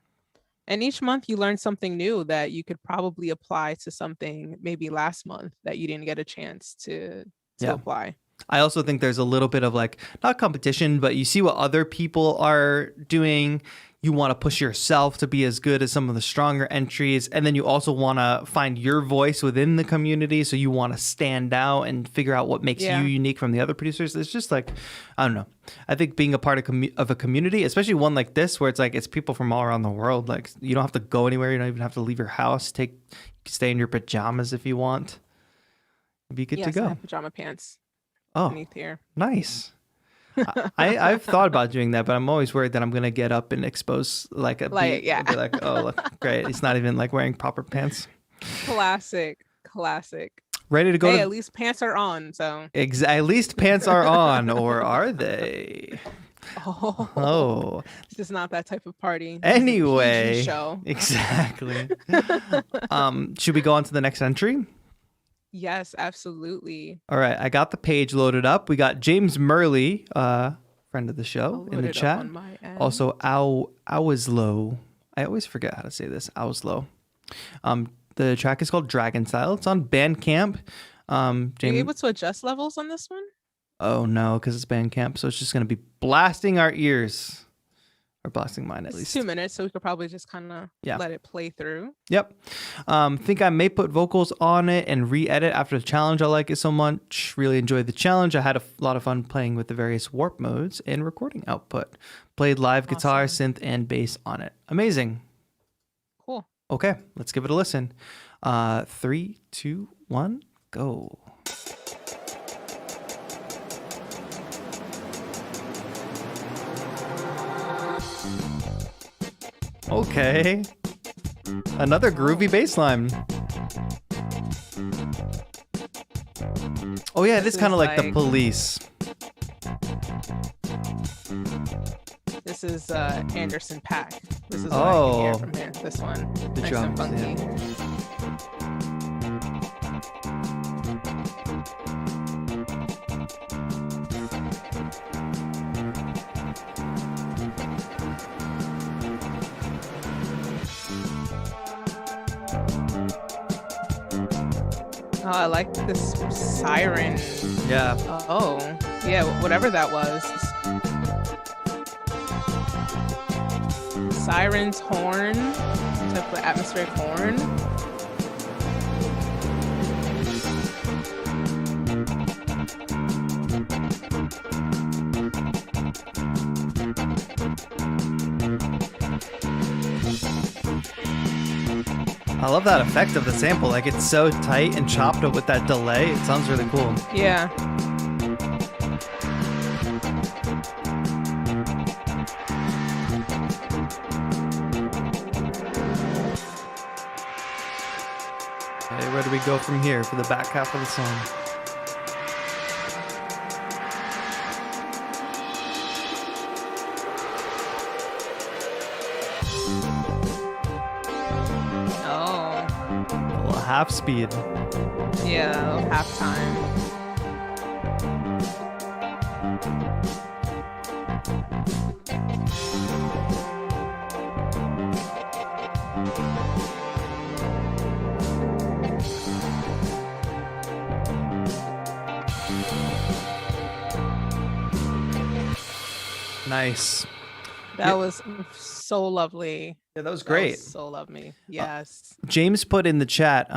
And each month you learn something new that you could probably apply to something maybe last month that you didn't get a chance to apply. I also think there's a little bit of like, not competition, but you see what other people are doing. You want to push yourself to be as good as some of the stronger entries. And then you also want to find your voice within the community. So you want to stand out and figure out what makes you unique from the other producers. It's just like, I don't know. I think being a part of a community, especially one like this, where it's like, it's people from all around the world. Like you don't have to go anywhere. You don't even have to leave your house. You can stay in your pajamas if you want. It'd be good to go. I have pajama pants. Oh, Beneath here. Nice. I've thought about doing that, but I'm always worried that I'm gonna get up and expose be like, oh, look, great. He's not even like wearing proper pants. Classic. Ready to go? Hey, at least pants are on. So at least pants are on, or are they? Oh, it's just not that type of party. Anyway, PG show. Exactly. Should we go on to the next entry? Yes, absolutely. All right, I got the page loaded up. We got James Merley, friend of the show, in the chat. Also, Owslow. I always forget how to say this. Owslow. The track is called Dragon Style. It's on Bandcamp. Are you able to adjust levels on this one? Oh no, because it's Bandcamp, so it's just gonna be blasting our ears. Or blasting mine at least. 2 minutes, so we could probably just kind of let it play through. Yep. Think I may put vocals on it and re-edit after the challenge. I like it so much. Really enjoyed the challenge. I had a lot of fun playing with the various warp modes and recording output. Played live guitar, synth, and bass on it. Amazing. Cool. Okay, let's give it a listen. 3, 2, 1, go. Okay. Another groovy bass line. Oh yeah, it is kind of like The Police. This is Anderson .Paak. This is what I can hear from here. This one. The nice drums, and funky. Oh, I like this siren. Yeah. Oh, yeah, whatever that was. Siren's horn, type of atmospheric horn. I love that effect of the sample. Like, it's so tight and chopped up with that delay. It sounds really cool. Yeah. Okay, where do we go from here for the back half of the song? Half speed. Yeah, half time. Nice. That was so lovely. Yeah, that was great. So lovely. Yes. James put in the chat,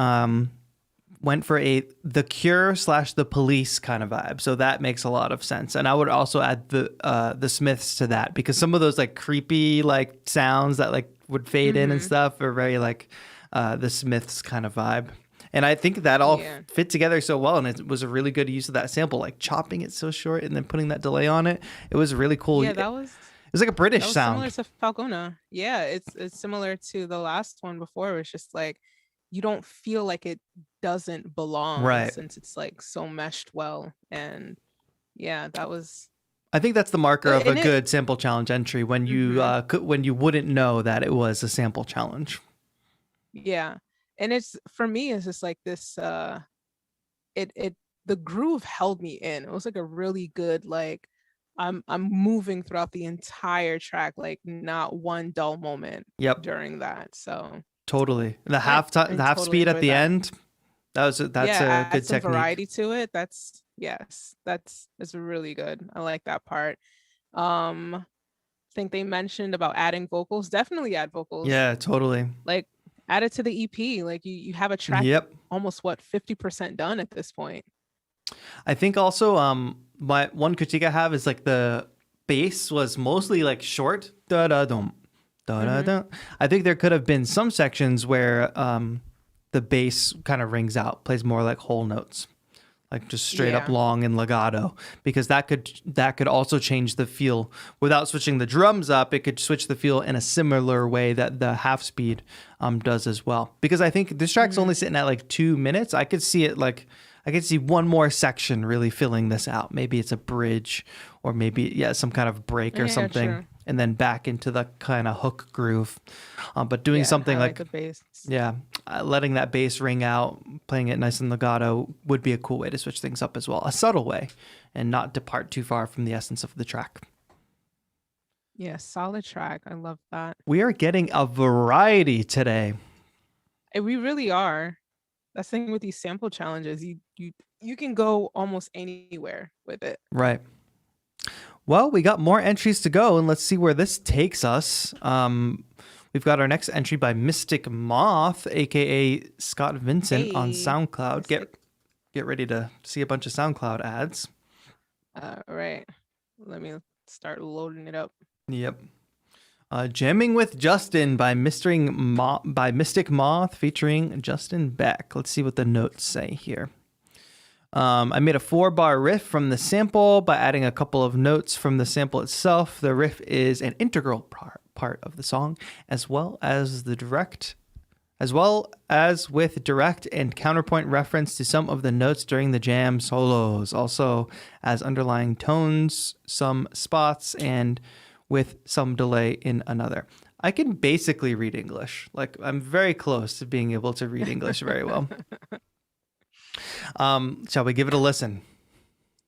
went for The Cure / The Police kind of vibe. So that makes a lot of sense. And I would also add the Smiths to that, because some of those like creepy like sounds that like would fade in and stuff are very like the Smiths kind of vibe. And I think that all fit together so well, and it was a really good use of that sample, like chopping it so short and then putting that delay on it. It was really cool. Yeah, that was... It was like a British sound. Similar to Falguna. Yeah, it's similar to the last one before. It's just like you don't feel like it doesn't belong, right? Since it's like so meshed well. And yeah, that was... I think that's the marker of a good sample challenge entry, when you when you wouldn't know that it was a sample challenge. Yeah, and it's, for me, it's just like this. The groove held me in. It was like a really good like. I'm moving throughout the entire track, like not one dull moment. Yep. During that, so totally the half speed at the end. That's a good technique. Variety to it. That's really good. I like that part. I think they mentioned about adding vocals. Definitely add vocals. Yeah, totally. Like add it to the EP. Like you have a track. Yep. Almost 50% done at this point. I think also my one critique I have is like the bass was mostly like short. Da da dum, da da da. I think there could have been some sections where the bass kind of rings out, plays more like whole notes, like just straight up long and legato, because that could also change the feel without switching the drums up. It could switch the feel in a similar way that the half speed does as well. Because I think this track's only sitting at like 2 minutes. I could see one more section really filling this out. Maybe it's a bridge, or maybe some kind of break or something, true. And then back into the kind of hook groove. But doing something like the bass. Letting that bass ring out, playing it nice and legato would be a cool way to switch things up as well, a subtle way, and not depart too far from the essence of the track. Yeah, solid track. I love that. We are getting a variety today. We really are. That's the thing with these sample challenges. You can go almost anywhere with it. Right. Well, we got more entries to go, and let's see where this takes us. We've got our next entry by Mystic Moth, aka Scott Vincent, on SoundCloud. Get ready to see a bunch of SoundCloud ads. All right. Let me start loading it up. Yep. Jamming with Justin by Mystic Moth featuring Justin Beck. Let's see what the notes say here. I made a 4-bar riff from the sample by adding a couple of notes from the sample itself. The riff is an integral part of the song, as well as with direct and counterpoint reference to some of the notes during the jam solos, also as underlying tones, some spots, and with some delay in another. I can basically read English. Like, I'm very close to being able to read English very well. Shall we give it a listen?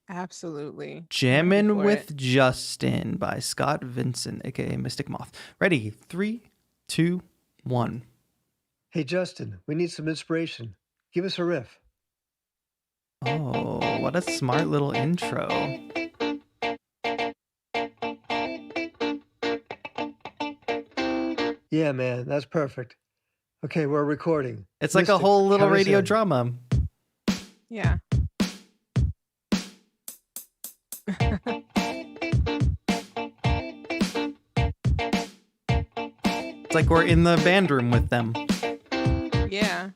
Absolutely. Jammin' with Justin by Scott Vincent, aka Mystic Moth. Ready? 3, 2, 1. Hey, Justin, we need some inspiration. Give us a riff. Oh, what a smart little intro. Yeah, man, that's perfect. Okay, we're recording. It's like a whole little radio drama. Yeah. It's like we're in the band room with them. Yeah.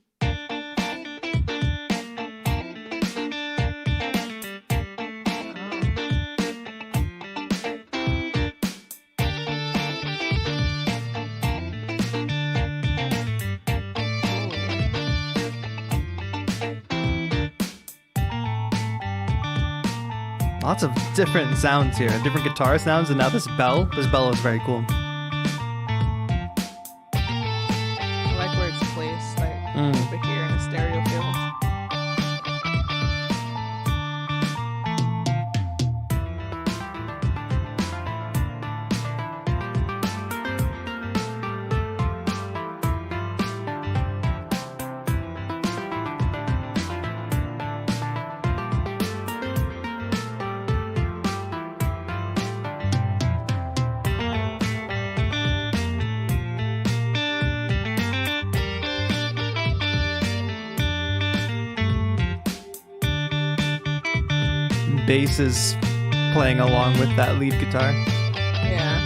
Lots of different sounds here, different guitar sounds, and now this bell is very cool. I like where it's placed, like over here in the stereo field. Bass is playing along with that lead guitar. Yeah.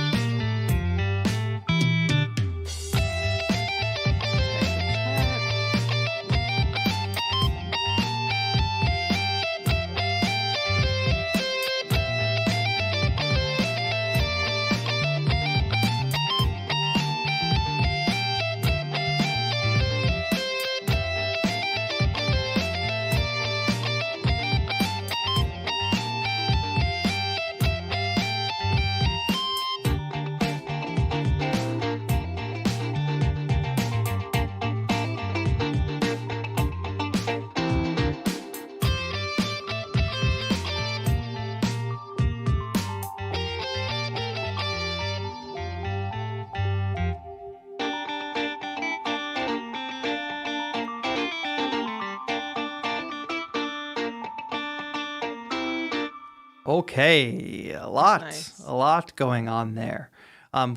Okay, a lot going on there.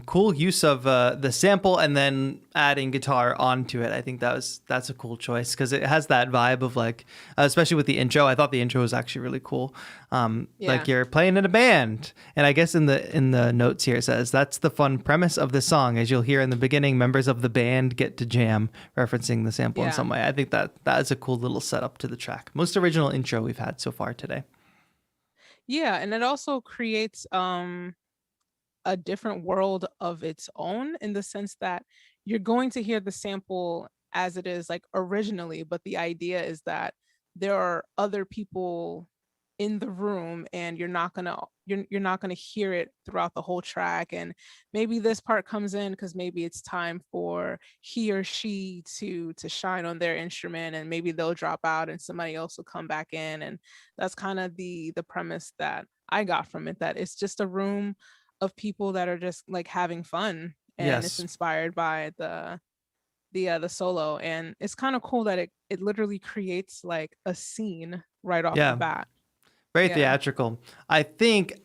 Cool use of the sample and then adding guitar onto it. I think that's a cool choice because it has that vibe of like, especially with the intro. I thought the intro was actually really cool. Like you're playing in a band, and I guess in the notes here it says that's the fun premise of the song. As you'll hear in the beginning, members of the band get to jam, referencing the sample in some way. I think that is a cool little setup to the track. Most original intro we've had so far today. Yeah, and it also creates a different world of its own in the sense that you're going to hear the sample as it is like originally, but the idea is that there are other people in the room and you're not gonna hear it throughout the whole track. And maybe this part comes in because maybe it's time for he or she to shine on their instrument, and maybe they'll drop out and somebody else will come back in. And that's kind of the premise that I got from it, that it's just a room of people that are just like having fun, and it's inspired by the solo. And it's kind of cool that it literally creates like a scene right off the bat. Very theatrical. I think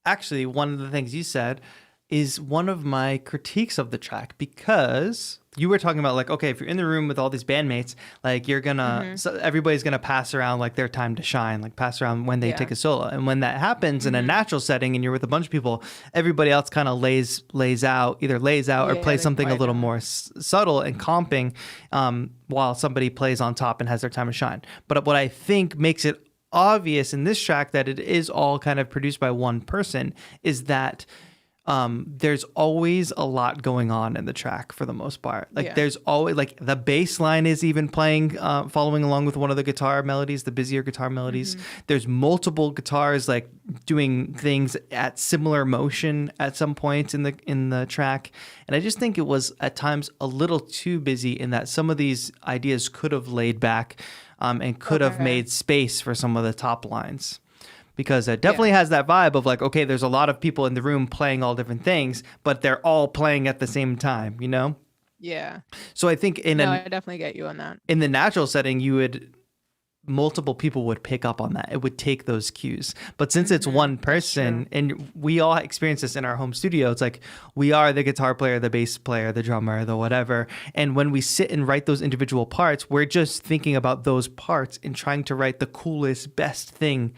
actually one of the things you said is one of my critiques of the track, because you were talking about like, okay, if you're in the room with all these bandmates, like you're gonna, so everybody's gonna pass around like their time to shine, like pass around when they take a solo. And when that happens in a natural setting and you're with a bunch of people, everybody else kind of lays out or plays something a little more subtle and comping, while somebody plays on top and has their time to shine. But what I think makes it obvious in this track that it is all kind of produced by one person is that there's always a lot going on in the track for the most part. Like Yeah. there's always like the bass line is even playing, following along with one of the guitar melodies, the busier guitar melodies. There's multiple guitars like doing things at similar motion at some points in the track. And I just think it was at times a little too busy in that some of these ideas could have laid back and could have made space for some of the top lines. Because it definitely has that vibe of like, okay, there's a lot of people in the room playing all different things, but they're all playing at the same time, you know? Yeah. So I think I definitely get you on that. in the natural setting, multiple people would pick up on that. It would take those cues. But since it's one person, and we all experience this in our home studio, it's like we are the guitar player, the bass player, the drummer, the whatever. And when we sit and write those individual parts, we're just thinking about those parts and trying to write the coolest, best thing.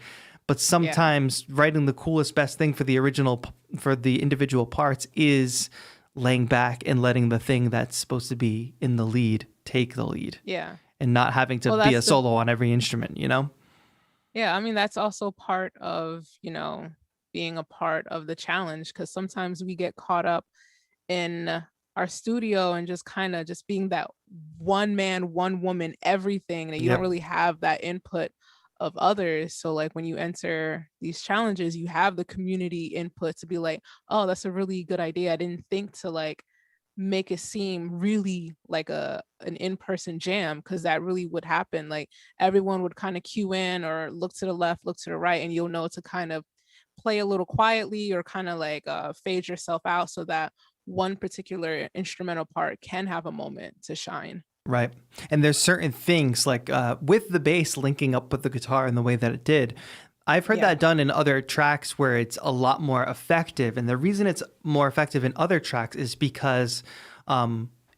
But sometimes writing the coolest, best thing for the individual parts is laying back and letting the thing that's supposed to be in the lead take the lead. Yeah. And not having to be a solo on every instrument, you know? Yeah. I mean, that's also part of, being a part of the challenge, because sometimes we get caught up in our studio and just kind of just being that one man, one woman, everything that you don't really have that input of others. So like when you enter these challenges, you have the community input to be like, oh, that's a really good idea. I didn't think to like make it seem really like an in-person jam, because that really would happen. Like everyone would kind of cue in or look to the left, look to the right, and you'll know to kind of play a little quietly or kind of like fade yourself out so that one particular instrumental part can have a moment to shine. Right. And there's certain things like with the bass linking up with the guitar in the way that it did. I've heard that done in other tracks where it's a lot more effective. And the reason it's more effective in other tracks is because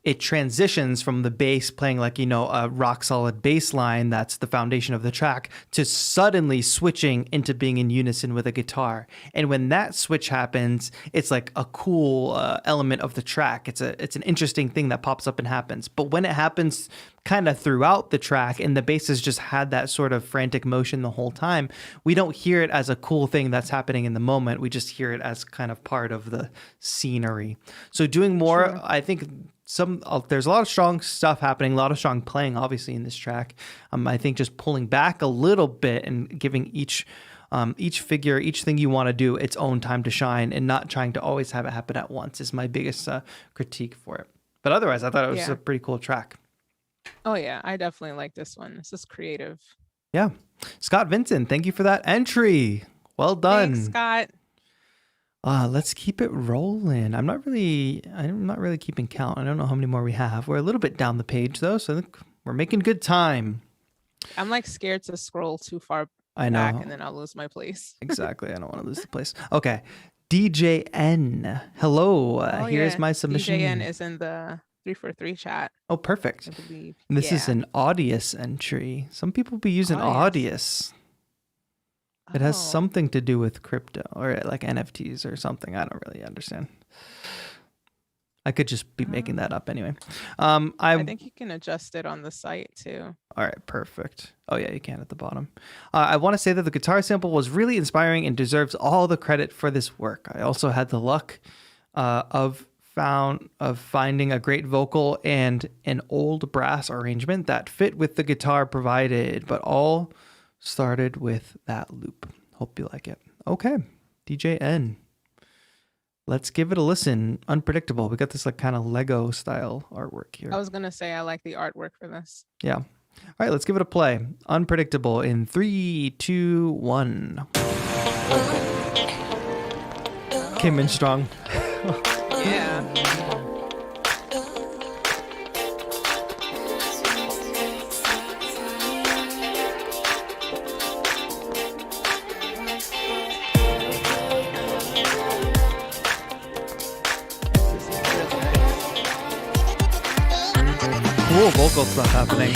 it transitions from the bass playing like, a rock solid bass line that's the foundation of the track to suddenly switching into being in unison with a guitar. And when that switch happens, it's like a cool element of the track. It's an interesting thing that pops up and happens. But when it happens kind of throughout the track and the bass has just had that sort of frantic motion the whole time, we don't hear it as a cool thing that's happening in the moment. We just hear it as kind of part of the scenery. So doing more, I think there's a lot of strong stuff happening, a lot of strong playing, obviously, in this track. I think just pulling back a little bit and giving each figure, each thing you want to do its own time to shine, and not trying to always have it happen at once is my biggest critique for it. But otherwise, I thought it was a pretty cool track. Oh yeah, I definitely like this one. This is creative. Yeah. Scott Vincent, thank you for that entry. Well done. Thanks, Scott. Let's keep it rolling. I'm not really keeping count. I don't know how many more we have. We're a little bit down the page though, so I think we're making good time. I'm like scared to scroll too far back and then I'll lose my place. Exactly. I don't want to lose the place. Okay. DJN. Hello. Here's my submission. DJN is in the 343 chat. Oh, perfect. I believe. And this is an Audius entry. Some people be using Audius. It has something to do with crypto or like NFTs or something. I don't really understand. I could just be making that up anyway. I think you can adjust it on the site too. All right, perfect. Oh yeah, you can at the bottom. I want to say that the guitar sample was really inspiring and deserves all the credit for this work. I also had the luck of finding a great vocal and an old brass arrangement that fit with the guitar provided, but all started with that loop. Hope you like it. Okay, DJ N. Let's give it a listen. Unpredictable. We got this like kind of Lego style artwork here. I was gonna say I like the artwork for this. Yeah. All right, let's give it a play. Unpredictable in 3, 2, 1. Came in strong. Yeah. Cool vocal stuff happening.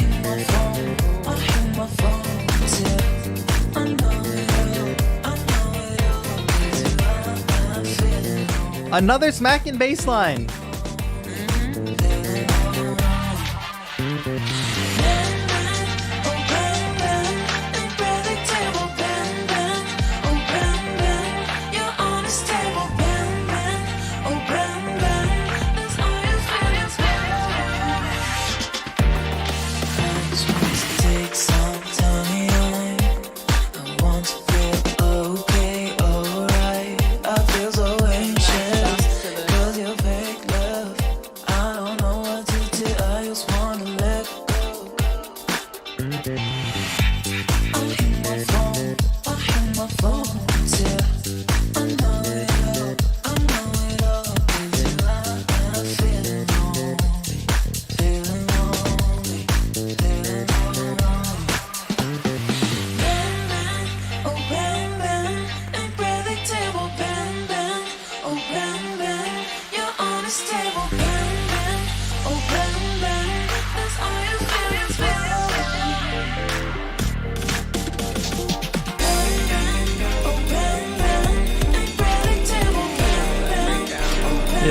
Another smacking bass line.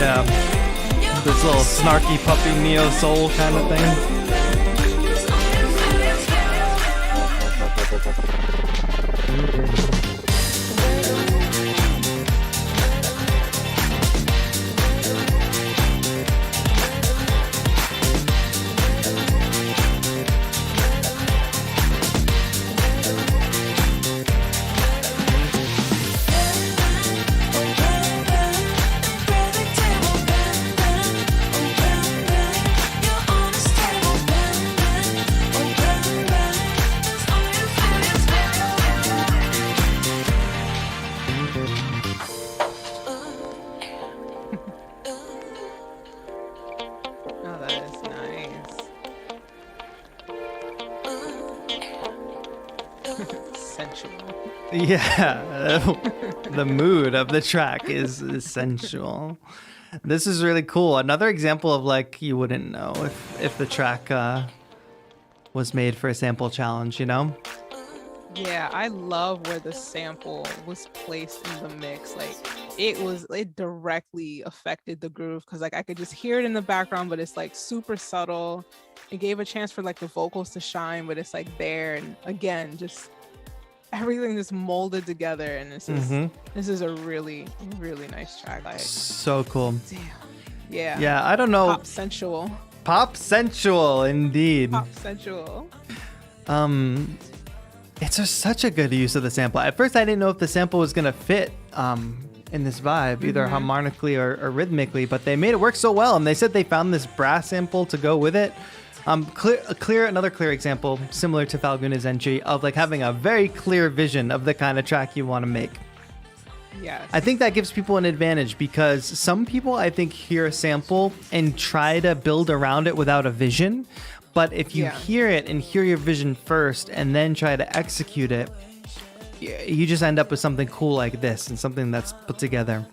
Yeah. This little snarky puppy neo soul kind of thing. Yeah, the mood of the track is essential. This is really cool. Another example of like you wouldn't know if the track was made for a sample challenge, you know? Yeah, I love where the sample was placed in the mix. Like it directly affected the groove because like I could just hear it in the background, but it's like super subtle. It gave a chance for like the vocals to shine, but it's like there, and again, just everything just molded together, and this is a really, really nice track. Like, so cool. Damn. Yeah, I don't know. Pop sensual Indeed. Pop sensual. It's such a good use of the sample. At first I didn't know if the sample was gonna fit in this vibe, either harmonically or rhythmically, but they made it work so well, and they said they found this brass sample to go with it. Another clear example, similar to Falguna's entry, of like having a very clear vision of the kind of track you want to make. Yes. I think that gives people an advantage because some people, I think, hear a sample and try to build around it without a vision. But if you hear it and hear your vision first and then try to execute it, you just end up with something cool like this and something that's put together.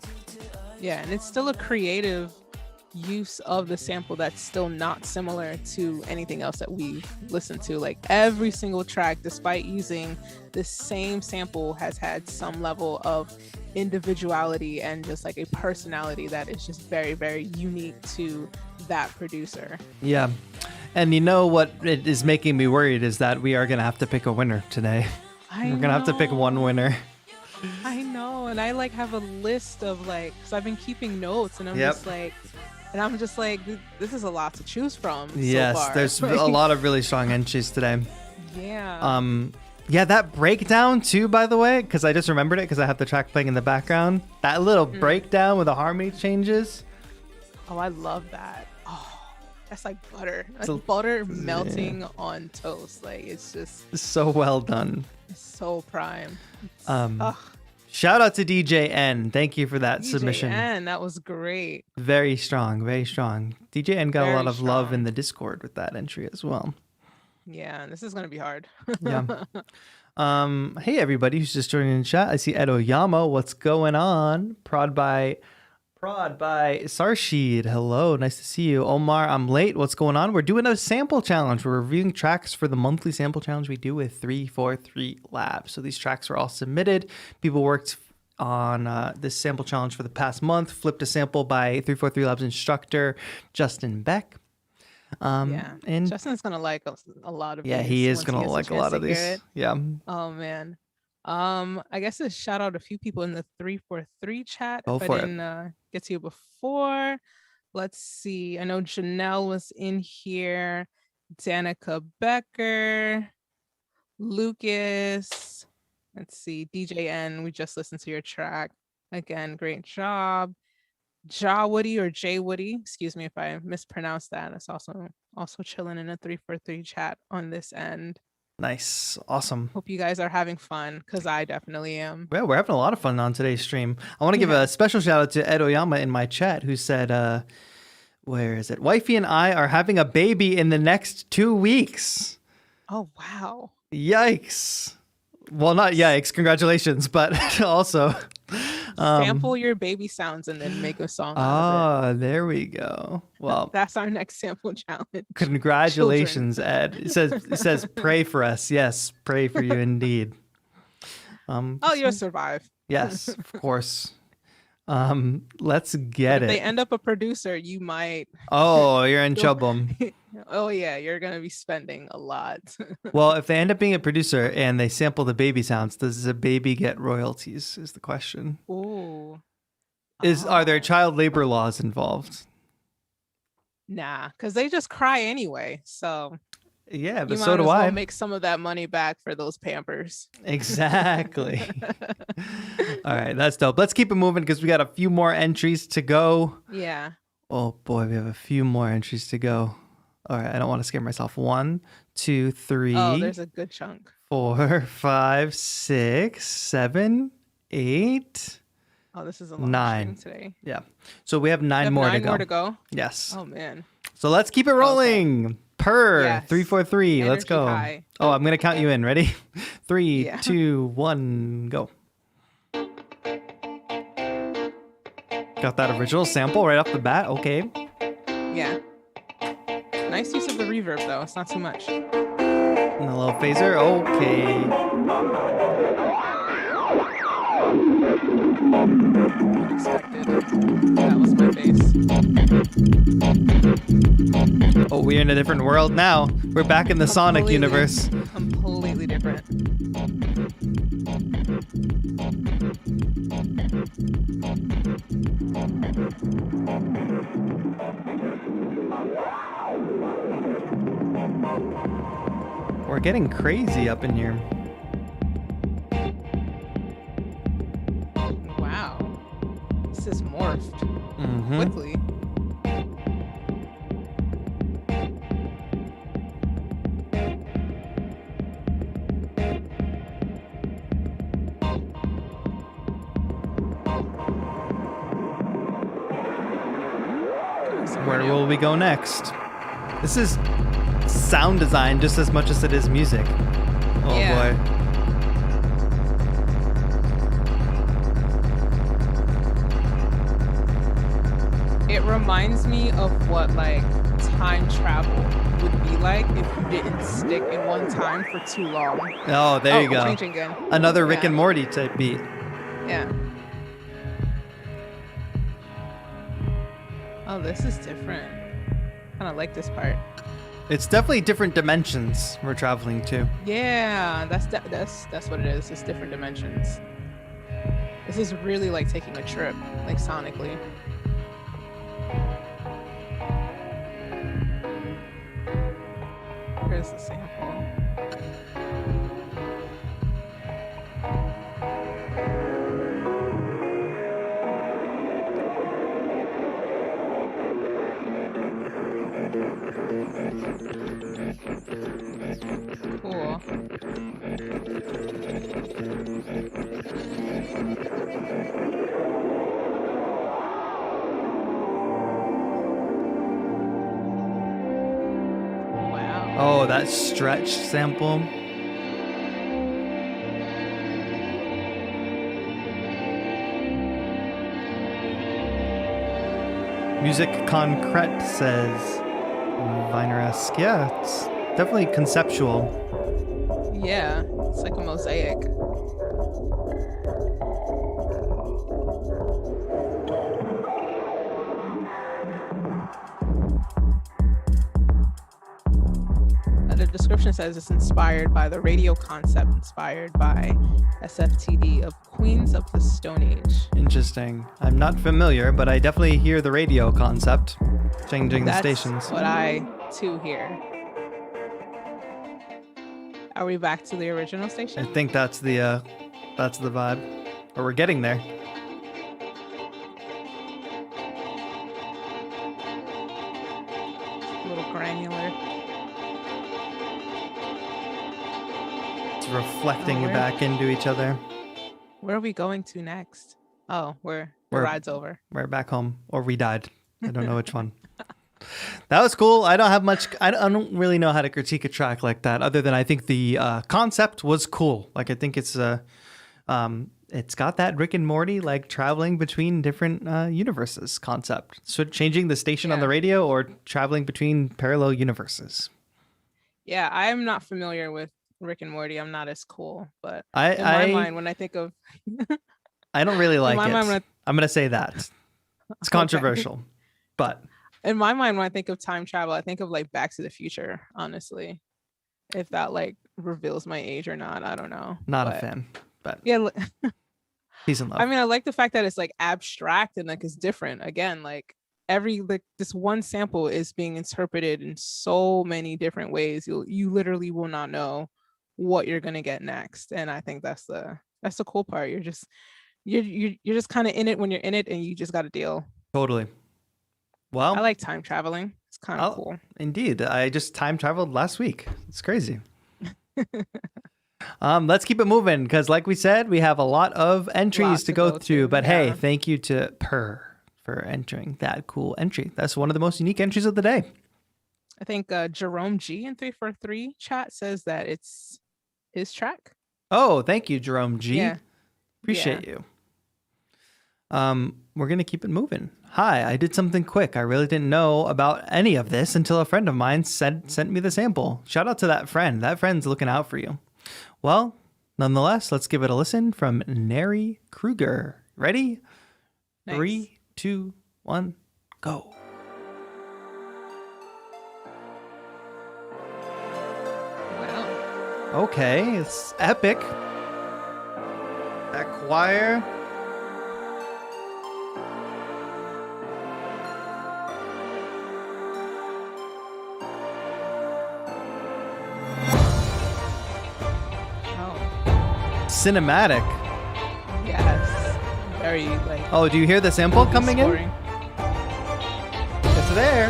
Yeah, and it's still a creative use of the sample that's still not similar to anything else that we've listened to. Like every single track, despite using the same sample, has had some level of individuality and just like a personality that is just very, very unique to that producer. Yeah. And you know what it is making me worried is that we are going to have to pick a winner today. We're going to have to pick one winner. I know. And I like have a list of like, because I've been keeping notes, and I'm just like, this is a lot to choose from. Yes, so far. There's a lot of really strong entries today. Yeah. Yeah, that breakdown too, by the way, because I just remembered it because I have the track playing in the background. That little breakdown with the harmony changes. Oh, I love that. Oh, that's like butter. Like butter melting on toast. Like it's just so well done. It's so prime. Shout out to DJ N. Thank you for that submission. DJ N, that was great. Very strong, very strong. DJ N got a lot of love in the Discord with that entry as well. Yeah, this is gonna be hard. Yeah. Hey everybody who's just joining in chat. I see Ed Oyama. What's going on? Prod by Sarshid. Hello, nice to see you. Omar, I'm late. What's going on? We're doing a sample challenge. We're reviewing tracks for the monthly sample challenge we do with 343 Labs. So these tracks were all submitted. People worked on this sample challenge for the past month. Flipped a sample by 343 Labs instructor Justin Beck. And Justin's gonna like a lot of these. Yeah, he is gonna like a lot of these. Yeah. Oh man. I guess to shout out a few people in the 343 chat. Go if for I didn't get to you before. Let's see. I know Janelle was in here. Danica Becker, Lucas. Let's see. DJ N. We just listened to your track. Again, great job. Ja Woody or Jay Woody. Excuse me if I mispronounced that. That's also chilling in a 343 chat on this end. Nice. Awesome. Hope you guys are having fun because I definitely am. Well, we're having a lot of fun on today's stream. I want to give a special shout out to Ed Oyama in my chat who said, where is it? Wifey and I are having a baby in the next 2 weeks. Oh, wow. Yikes. Well, not yikes. Congratulations. But also... sample your baby sounds and then make a song out of it. There we go. Well, that's our next sample challenge. Congratulations, Ed. It says pray for us. Yes, pray for you indeed. You'll survive. Yes, of course. Let's get If it. they end up a producer, you might. Oh, you're in trouble. Oh yeah, you're gonna be spending a lot. Well, if they end up being a producer and they sample the baby sounds, does the baby get royalties? Is the question. Ooh. Are there Oh. child labor laws involved? Nah, because they just cry anyway. So Yeah, but you so might do as well I. make some of that money back for those Pampers. Exactly. All right, that's dope. Let's keep it moving because we got a few more entries to go. Yeah. Oh boy, we have a few more entries to go. All right, I don't want to scare myself. 1, 2, 3. Oh, there's a good chunk. 4, 5, 6, 7, 8. Oh, this is a long 9 stream today. Yeah. So we have 9 We have more 9 to go. more to go. Yes. Oh man. So let's keep it rolling. Per Yes. 343. Let's Energy go. high. Oh, I'm gonna count you in. Ready? 3, Yeah. 2, 1, go. Got that original sample right off the bat. Okay. Yeah. Nice use of the reverb though. It's not too much. And a little phaser. Okay. Unexpected. That was my bass. Oh, we're in a different world now. We're back in the Sonic Completely- universe. Completely different. We're getting crazy up in here. Wow. This is morphed Mm-hmm. quickly. Where will we go next? This is sound design just as much as it is music. Oh Yeah. boy. It reminds me of what like time travel would be like if you didn't stick in one time for too long. Oh, there you Oh, go. changing again. Another Rick Yeah. and Morty type beat. Yeah. Oh, this is different. Kind of like this part. It's definitely different dimensions we're traveling to. Yeah, that's what it is. It's different dimensions. This is really like taking a trip, like sonically. Here's the sample. Cool. Wow. Oh, that stretch sample. Music Concrete says Viner-esque. Yeah, it's definitely conceptual. Yeah, it's like a mosaic. The description says it's inspired by the radio concept inspired by SFTD of Queens of the Stone Age. Interesting. I'm not familiar, but I definitely hear the radio concept. Changing the That's stations. what I too hear. Are we back to the original I station? think that's the vibe. Or we're getting there. A little granular. It's reflecting where- back into each other. Where are we going to next? Oh, the We're- ride's over. We're back home. Or we died. I don't know which one. That was cool. I don't have much. I don't really know how to critique a track like that, other than I think the concept was cool. Like I think it's got that Rick and Morty like traveling between different universes concept. So changing the station on the Yeah. radio or traveling between parallel universes. Yeah, I'm not familiar with Rick and Morty. I'm not as cool, but I in my mind, when I think of I don't really like my it. mind, when I'm going to say that. It's controversial, but in my mind, when I think of time travel, I think of like Back to the Future, honestly. If that like reveals my age or not, I don't know. Not a fan, but yeah. Peace and love. I mean, I like the fact that it's like abstract and like it's different. Again, like this one sample is being interpreted in so many different ways. You literally will not know what you're gonna get next. And I think that's the cool part. You're just kind of in it when you're in it, and you just got to deal. Totally. Well, I like time traveling. It's kind of cool. Indeed. I just time traveled last week. It's crazy. Let's keep it moving because like we said, we have a lot of entries to go through. But hey, thank you to Per for entering that cool entry. That's one of the most unique entries of the day. I think Jerome G in 343 chat says that it's his track. Oh, thank you, Jerome G. Yeah. Appreciate you. We're going to keep it moving. Hi, I did something quick. I really didn't know about any of this until a friend of mine sent me the sample. Shout out to that friend. That friend's looking out for you. Well, nonetheless, let's give it a listen from Nary Krueger. Ready? Nice. 3, 2, 1, go. Wow. Okay, it's epic. That choir. Cinematic. Yes. Very like. Oh, do you hear the sample coming in? It's there.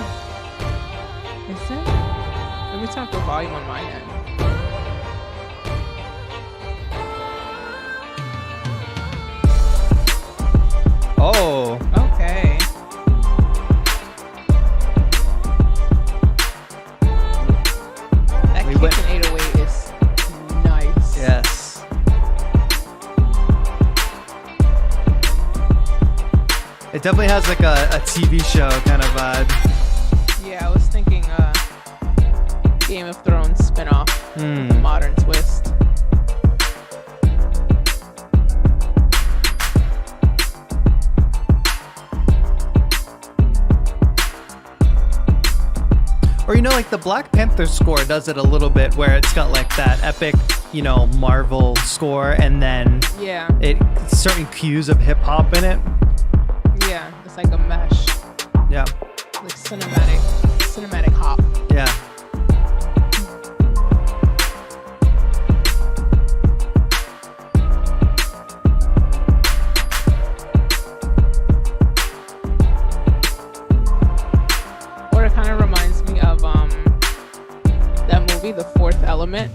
Is it? Let me turn up the volume on my end. Oh. Okay. That kick in 808 is nice. Yes. It definitely has like a TV show kind of vibe. Yeah, I was thinking Game of Thrones spinoff, modern twist. Or, you know, like the Black Panther score does it a little bit where it's got like that epic, you know, Marvel score and then certain cues of hip hop in it. Yeah, it's like a mesh. Yeah. Like cinematic hop. Yeah. Or it kind of reminds me of that movie, The Fourth Element,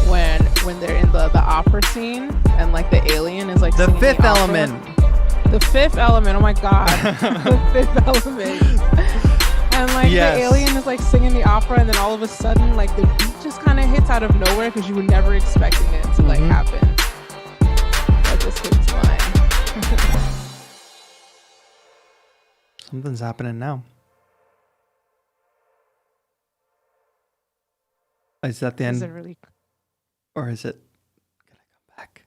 when they're in the opera scene and like the alien is like The singing Fifth the opera. Element. The Fifth Element, oh my god. The Fifth Element. And like the alien is like singing the opera, and then all of a sudden like the beat just kind of hits out of nowhere because you were never expecting it to like happen. That just hits mine. Something's happening now. Is that the end? Is it really? Or is it gonna come back?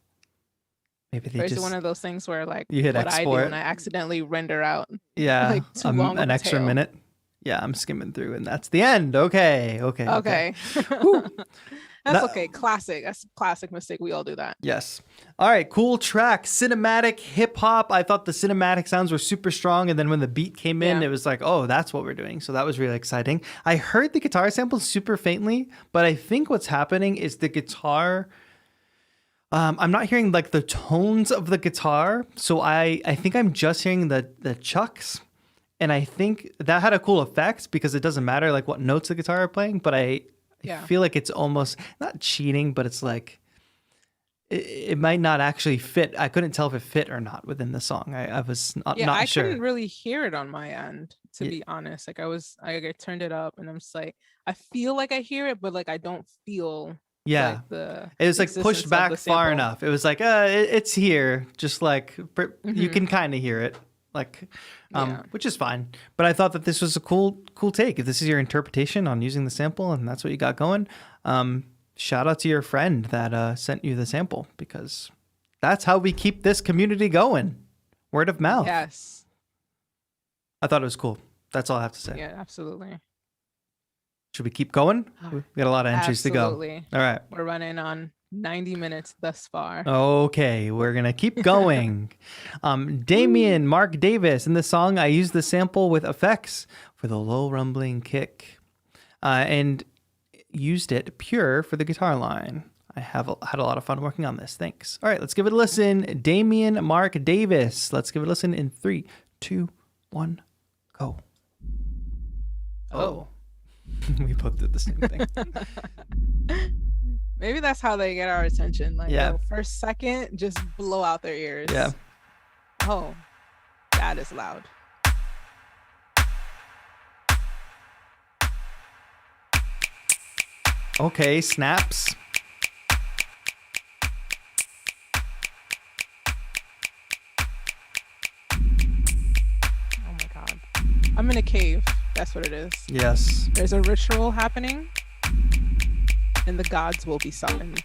Maybe they or is just it one of those things where like you hit what export. I do and I accidentally render out like too long an extra tail. minute. Yeah, I'm skimming through and that's the end. Okay. That's okay. Classic. That's a classic mistake. We all do that. Yes. All right. Cool track. Cinematic hip hop. I thought the cinematic sounds were super strong. And then when the beat came in, it was like, oh, that's what we're doing. So that was really exciting. I heard the guitar sample super faintly, but I think what's happening is the guitar. I'm not hearing like the tones of the guitar. So I think I'm just hearing the chucks. And I think that had a cool effect because it doesn't matter like what notes the guitar are playing, but I feel like it's almost not cheating, but it's like it might not actually fit. I couldn't tell if it fit or not within the song. I was not sure. I couldn't really hear it on my end, to be honest. Like I turned it up and I'm just like, I feel like I hear it, but like I don't feel like it was like pushed back far enough. It was like, it's here. Just like you can kind of hear it. Like, which is fine. But I thought that this was a cool take. If this is your interpretation on using the sample and that's what you got going, shout out to your friend that sent you the sample because that's how we keep this community going. Word of mouth. Yes. I thought it was cool. That's all I have to say. Yeah, absolutely. Should we keep going? We got a lot of entries to go. Absolutely. All right. We're running on 90 minutes thus far. Okay, we're going to keep going. Damien, Mark Davis. In the song, I used the sample with effects for the low rumbling kick and used it pure for the guitar line. I have had a lot of fun working on this. Thanks. All right, let's give it a listen. Damien, Mark Davis. Let's give it a listen in 3, 2, 1, go. Oh. We both did the same thing. Maybe that's how they get our attention. Like, Yeah. First second, just blow out their ears. Yeah. Oh, that is loud. Okay, snaps. Oh my God. I'm in a cave. That's what it is. Yes. There's a ritual happening, and the gods will be summoned.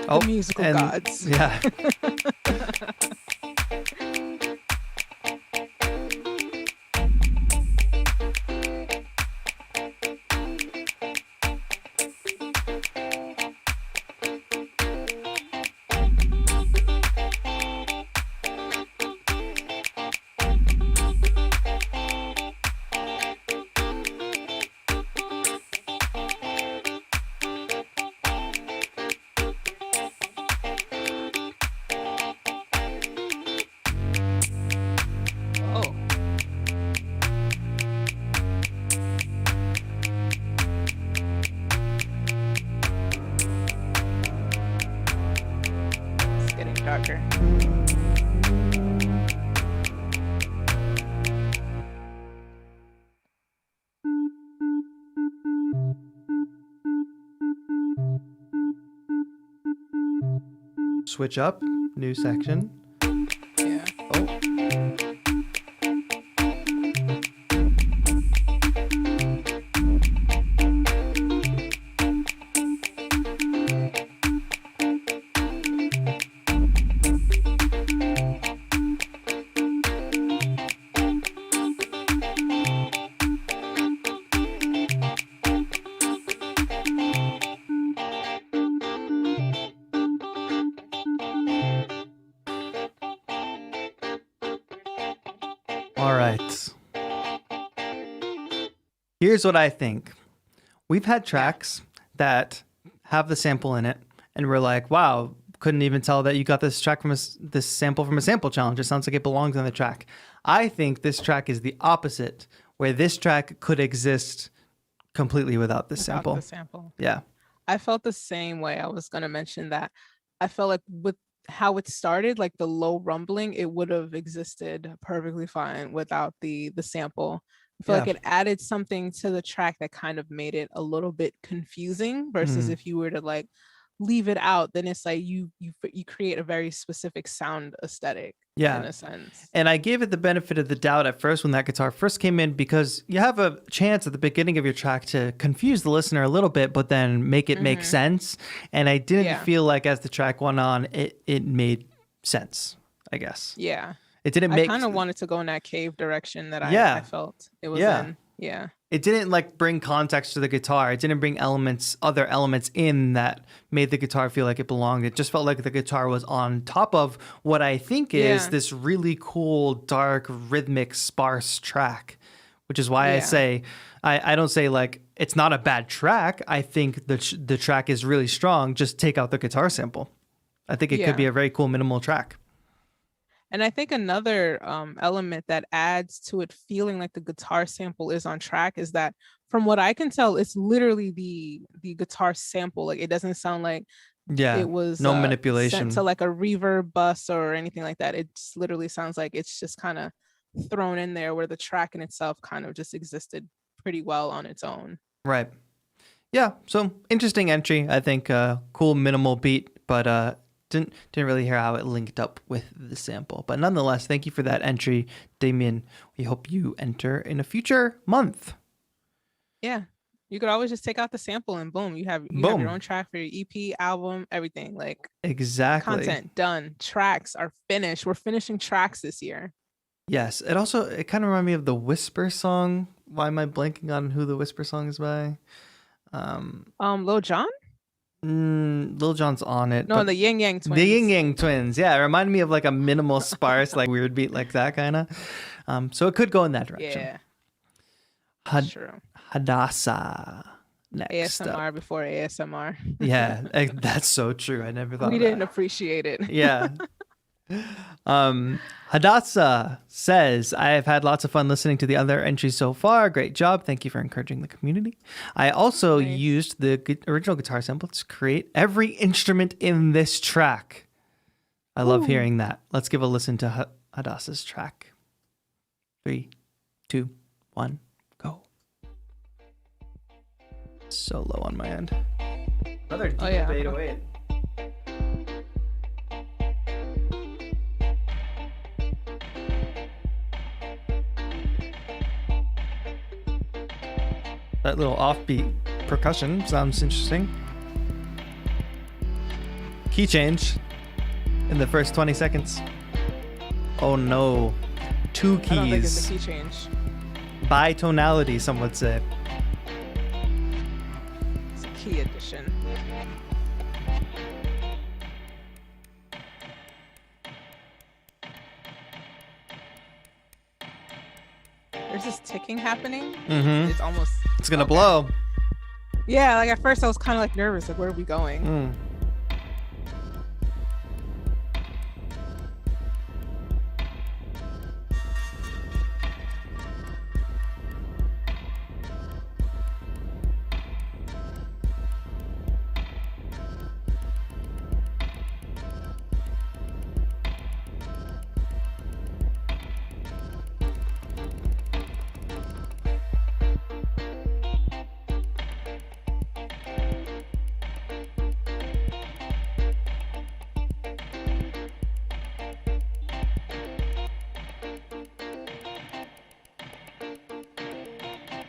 Oh, The musical and- gods. Yeah. Oh. It's getting darker. Switch up. New section. Yeah. Oh. All right. Here's what I think. We've had tracks that have the sample in it, and we're like, wow, couldn't even tell that you got this track from this sample from a sample challenge. It sounds like it belongs on the track. I think this track is the opposite, where this track could exist completely without this Without sample. the sample. Yeah. I felt the same way. I was going to mention that. I felt like with how it started, like the low rumbling, it would have existed perfectly fine without the sample. I feel like it added something to the track that kind of made it a little bit confusing versus if you were to like leave it out, then it's like you create a very specific sound aesthetic. Yeah. In a sense. And I gave it the benefit of the doubt at first when that guitar first came in, because you have a chance at the beginning of your track to confuse the listener a little bit, but then make it make sense. And I didn't feel like as the track went on, it made sense, I guess. Yeah. It didn't I make... kind of wanted to go in that cave direction that I felt it was in. Yeah. It didn't like bring context to the guitar. It didn't bring other elements in that made the guitar feel like it belonged. It just felt like the guitar was on top of what I think is this really cool, dark, rhythmic, sparse track, which is why I say, I don't say like, it's not a bad track. I think the track is really strong. Just take out the guitar sample. I think it could be a very cool minimal track. And I think another element that adds to it feeling like the guitar sample is on track is that, from what I can tell, it's literally the guitar sample. Like, it doesn't sound like it was no manipulation sent to like a reverb bus or anything like that. It literally sounds like it's just kind of thrown in there, where the track in itself kind of just existed pretty well on its own. Right. Yeah. So interesting entry. I think cool minimal beat, but didn't really hear how it linked up with the sample. But nonetheless, thank you for that entry, Damien. We hope you enter in a future month. Yeah. You could always just take out the sample and boom, you have Boom. your own track for your EP, album, everything. Like Exactly. content done. Tracks are finished. We're finishing tracks this year. Yes. It kind of reminded me of the Whisper song. Why am I blanking on who the Whisper song is by? Lil Jon? Lil Jon's on it. No, the Yin Yang Twins. The Yin Yang Twins. Yeah, it reminded me of like a minimal sparse, like weird beat like that kind of. So it could go in that direction. Yeah. True. Hadassah. Next ASMR up. before ASMR. Yeah, that's so true. I never thought we of didn't that. appreciate it. Yeah. Hadassah says, I have had lots of fun listening to the other entries so far. Great job. Thank you for encouraging the community. I also used the original guitar sample to create every instrument in this track. I love hearing that. Let's give a listen to Hadassah's track. 3, 2, 1, go. So low on my end. Another deep 808. That little offbeat percussion sounds interesting. Key change in the first 20 seconds. Oh no. 2 keys. I don't think it's a key change. Bitonality, some would say. It's a key addition. There's this ticking happening. Mm-hmm. It's gonna blow. Yeah, like at first I was kind of like nervous, like where are we going?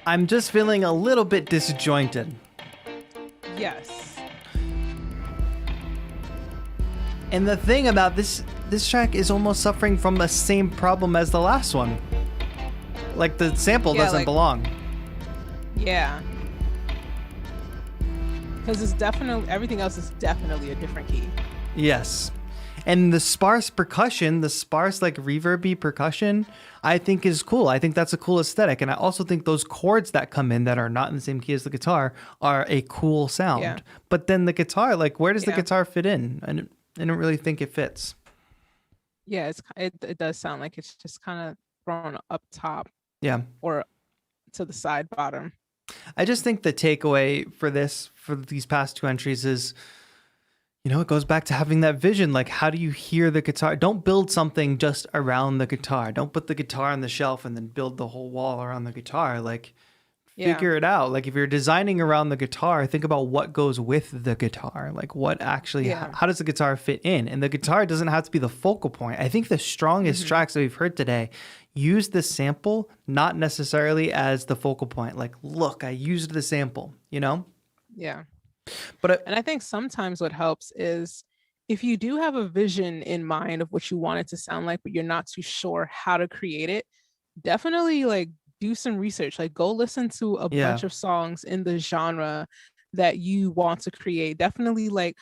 I'm just feeling a little bit disjointed. Yes. And the thing about this track is almost suffering from the same problem as the last one. Like the sample doesn't belong. Yeah. Because it's definitely, everything else is definitely a different key. Yes. And the sparse percussion, the sparse like reverby percussion, I think is cool. I think that's a cool aesthetic. And I also think those chords that come in that are not in the same key as the guitar are a cool sound. Yeah. But then the guitar, like where does the guitar fit in? I don't really think it fits. Yeah, it does sound like it's just kind of thrown up top. Yeah. Or to the side bottom. I just think the takeaway for these past 2 entries is, you know, it goes back to having that vision. Like, how do you hear the guitar? Don't build something just around the guitar. Don't put the guitar on the shelf and then build the whole wall around the guitar. Like, figure it out. Like, if you're designing around the guitar, think about what goes with the guitar. Like, what actually, how does the guitar fit in? And the guitar doesn't have to be the focal point. I think the strongest tracks that we've heard today use the sample, not necessarily as the focal point. Like, look, I used the sample, you know? Yeah. And I think sometimes what helps is if you do have a vision in mind of what you want it to sound like, but you're not too sure how to create it, definitely like do some research. Like go listen to a bunch of songs in the genre that you want to create. Definitely like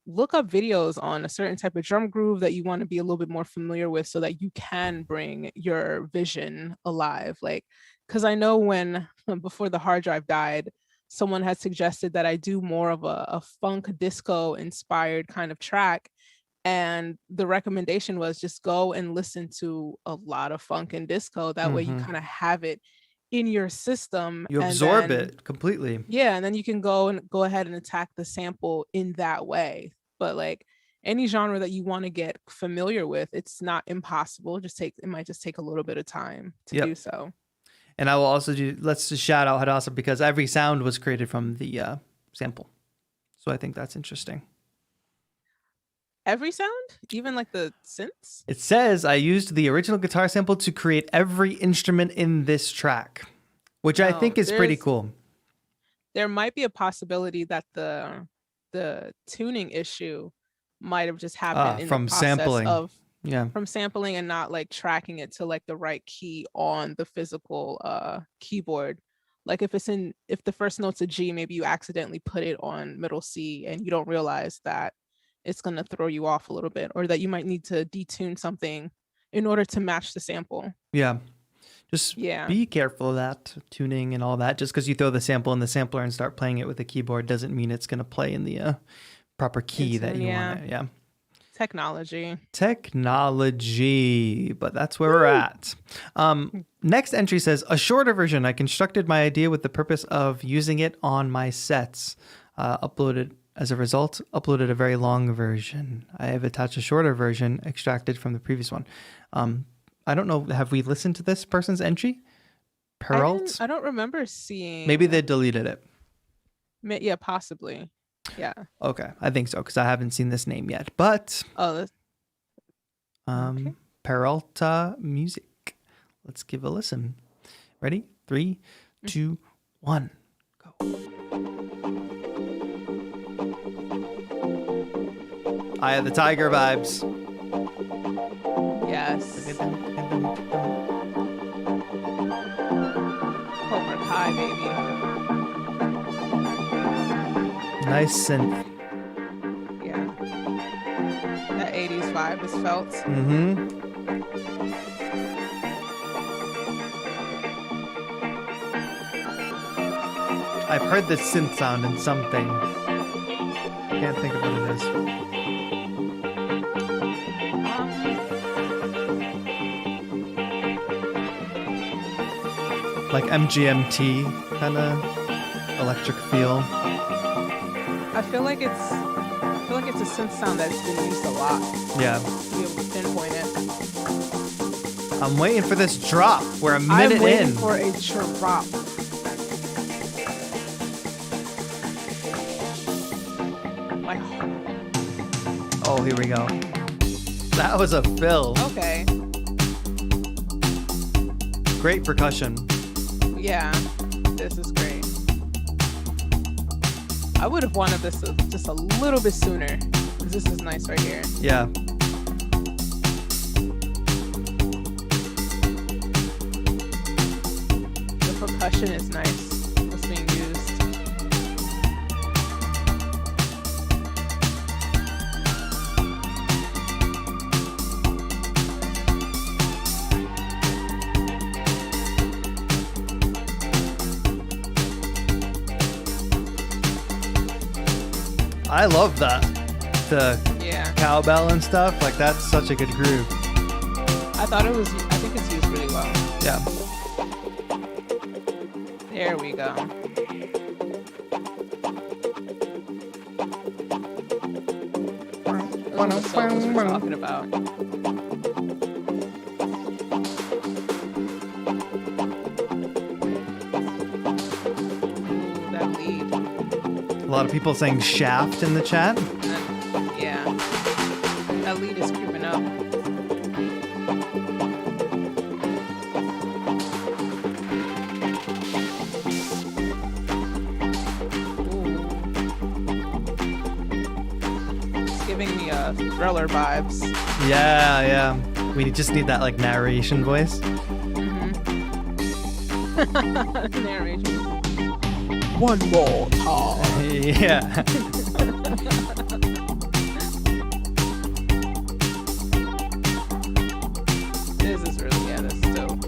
look up videos on a certain type of drum groove that you want to be a little bit more familiar with so that you can bring your vision alive. Like, because I know when before the hard drive died, someone had suggested that I do more of a funk disco inspired kind of track. And the recommendation was just go and listen to a lot of funk and disco. That way you kind of have it in your system. You absorb it completely. Yeah. And then you can go ahead and attack the sample in that way. But like any genre that you want to get familiar with, it's not impossible. It might just take a little bit of time to do so. And I will also let's just shout out Hadassah because every sound was created from the sample. So I think that's interesting. Every sound? Even like the synths? It says I used the original guitar sample to create every instrument in this track, which I think is pretty cool. there might be a possibility that the tuning issue might have just happened in from the process sampling. of from sampling and not like tracking it to like the right key on the physical keyboard. Like if the first note's a G, maybe you accidentally put it on middle C and you don't realize that it's going to throw you off a little bit, or that you might need to detune something in order to match the sample. Yeah. Just be careful of that tuning and all that. Just because you throw the sample in the sampler and start playing it with the keyboard doesn't mean it's going to play in the proper key that you want it. Yeah. Technology, but that's where we're at. Next entry says, a shorter version. I constructed my idea with the purpose of using it on my sets. As a result, uploaded a very long version. I have attached a shorter version extracted from the previous one. I don't know. Have we listened to this person's entry? Peralta? I don't remember seeing. Maybe they deleted it. Yeah, possibly. Yeah. Okay, I think so because I haven't seen this name yet. But okay. Peralta music. Let's give a listen. Ready? 3, 2, 1, go. Eye of the Tiger vibes. Yes. Cobra Kai, baby. Nice synth. Yeah. That 80s vibe is felt. Mm-hmm. I've heard the synth sound in something. Can't think of what it is. Like MGMT kind of electric feel. I feel like it's a synth sound that's been used a lot. Yeah. To be able to pinpoint it. I'm waiting for this drop. We're a minute in. I'm waiting for a drop. Oh, here we go. That was a fill. Okay. Great percussion. Yeah, this is great. I would have wanted this just a little bit sooner, because this is nice right here. Yeah. The percussion is nice. What's being used. I love that. The Yeah. cowbell and stuff. Like, that's such a good groove. I think it's used really well. Yeah. There we go. Those are the solos we're talking about. Ooh, that lead. A lot of people saying shaft in the chat. Yeah. That lead is creeping up. It's giving me thriller vibes. Yeah, yeah. We just need that like narration voice. Narration. One more time. Yeah. This is really, yeah, this is dope.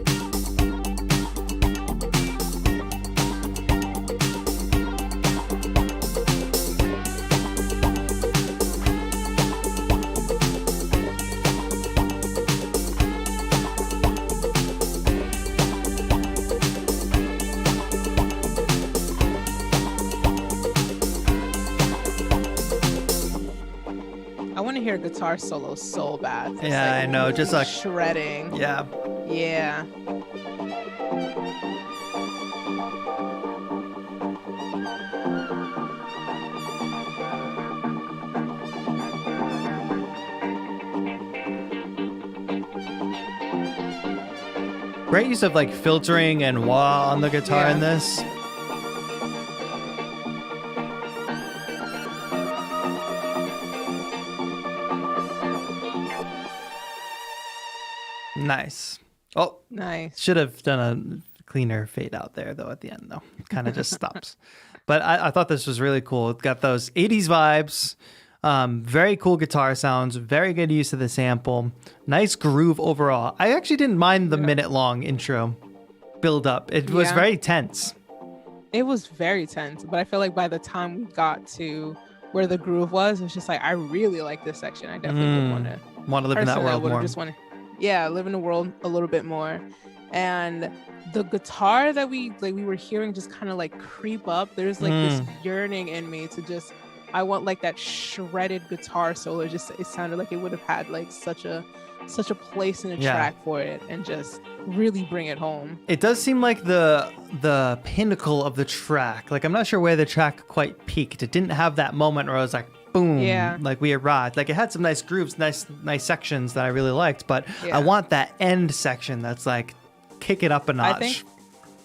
I want to hear guitar solo so bad. It's Yeah, like I know. Just like shredding. Yeah. Yeah. Great use of like filtering and wah on the guitar Yeah. in this. Nice. Oh, Nice. should have done a cleaner fade out there, though, at the end, though. Kind of just stops. But I thought this was really cool. It got those 80s vibes. Very cool guitar sounds. Very good use of the sample. Nice groove overall. I actually didn't mind the minute-long intro build up. It was very tense. It was very tense, but I feel like by the time we got to where the groove was, it was just like, I really like this section. I definitely would want to live in that world more. Just live in the world a little bit more. And the guitar that we were hearing just kind of like creep up. There's like this yearning in me to just, I want like that shredded guitar solo. It sounded like it would have had like such a place in the track for it, and just really bring it home. It does seem like the pinnacle of the track. Like, I'm not sure where the track quite peaked. It didn't have that moment where I was like, boom, like we arrived. Like, it had some nice grooves, nice sections that I really liked, but I want that end section that's like kick it up a notch.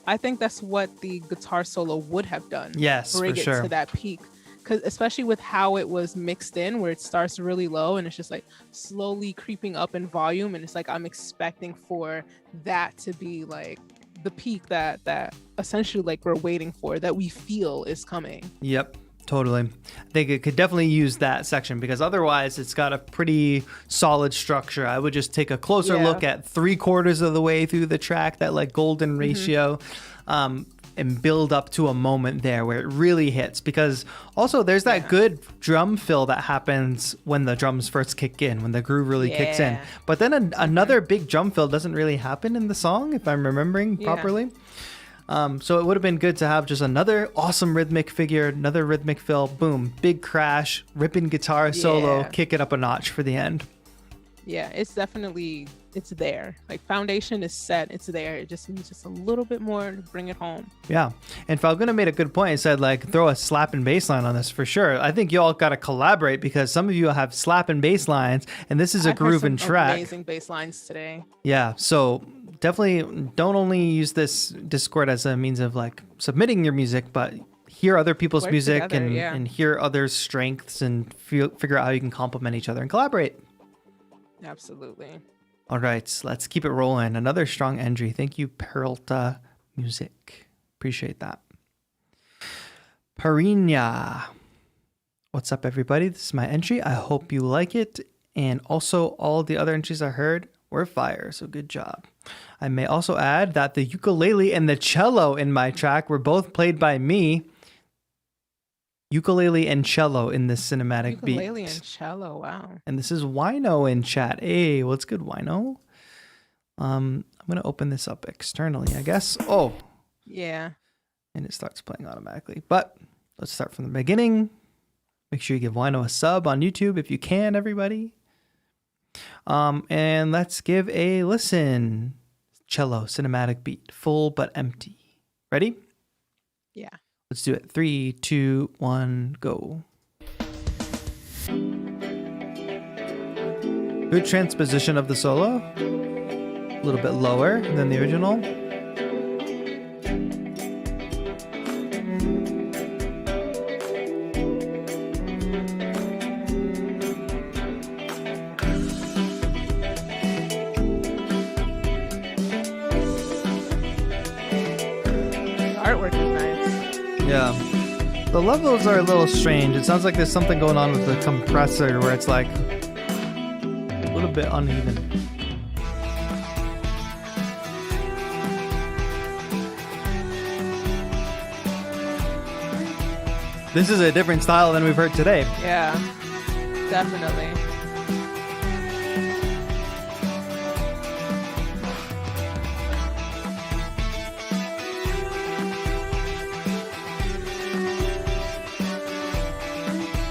I think that's what the guitar solo would have done. Yes, bring for it sure. to that peak. Because especially with how it was mixed in, where it starts really low and it's just like slowly creeping up in volume, and it's like I'm expecting for that to be like the peak that essentially like we're waiting for, that we feel is coming. Yep, totally. I think it could definitely use that section, because otherwise it's got a pretty solid structure. I would just take a closer look at 3/4 of the way through the track, that like golden ratio. And build up to a moment there where it really hits, because also there's that good drum fill that happens when the drums first kick in, when the groove really kicks in. But then another big drum fill doesn't really happen in the song, if I'm remembering properly. So it would have been good to have just another awesome rhythmic figure, another rhythmic fill, boom, big crash, ripping guitar solo, kick it up a notch for the end. Yeah, it's definitely, it's there. Like, foundation is set, it's there. It just needs just a little bit more to bring it home. Yeah, and Falguna made a good point. He said, like, throw a slap and bass line on this for sure. I think you all got to collaborate, because some of you have slap and bass lines, and this is a grooving track. Amazing bass lines today. Yeah, so definitely don't only use this Discord as a means of like submitting your music, but hear other people's music together, and hear others' strengths, and figure out how you can complement each other and collaborate. Absolutely. All right, let's keep it rolling. Another strong entry. Thank you, Peralta Music. Appreciate that. Parinya. What's up, everybody? This is my entry. I hope you like it. And also, all the other entries I heard were fire, so good job. I may also add that the ukulele and the cello in my track were both played by me. Ukulele and cello in this cinematic beat. Ukulele and cello, wow. And this is Wino in chat. Hey, what's good, Wino? I'm gonna open this up externally, I guess. Oh, yeah. And it starts playing automatically. But let's start from the beginning. Make sure you give Wino a sub on YouTube if you can, everybody. And let's give a listen. Cello cinematic beat, full but empty. Ready? Yeah. Let's do it. 3, 2, 1, go. Good transposition of the solo. A little bit lower than the original. Artwork is nice. Yeah. The levels are a little strange. It sounds like there's something going on with the compressor where it's like a little bit uneven. This is a different style than we've heard today. Yeah, definitely.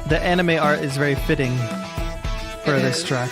The anime art is very fitting for this track.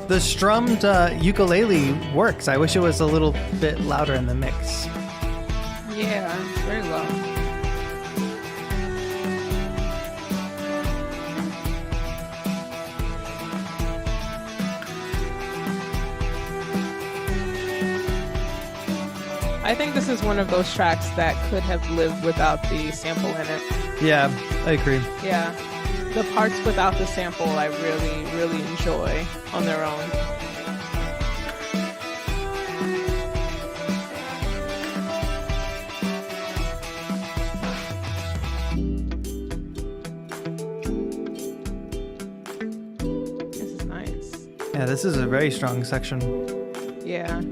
The strummed ukulele works. I wish it was a little bit louder in the mix. Yeah, it's very low. I think this is one of those tracks that could have lived without the sample in it. Yeah, I agree. Yeah. The parts without the sample I really, really enjoy on their own. This is nice. Yeah, this is a very strong section. Yeah.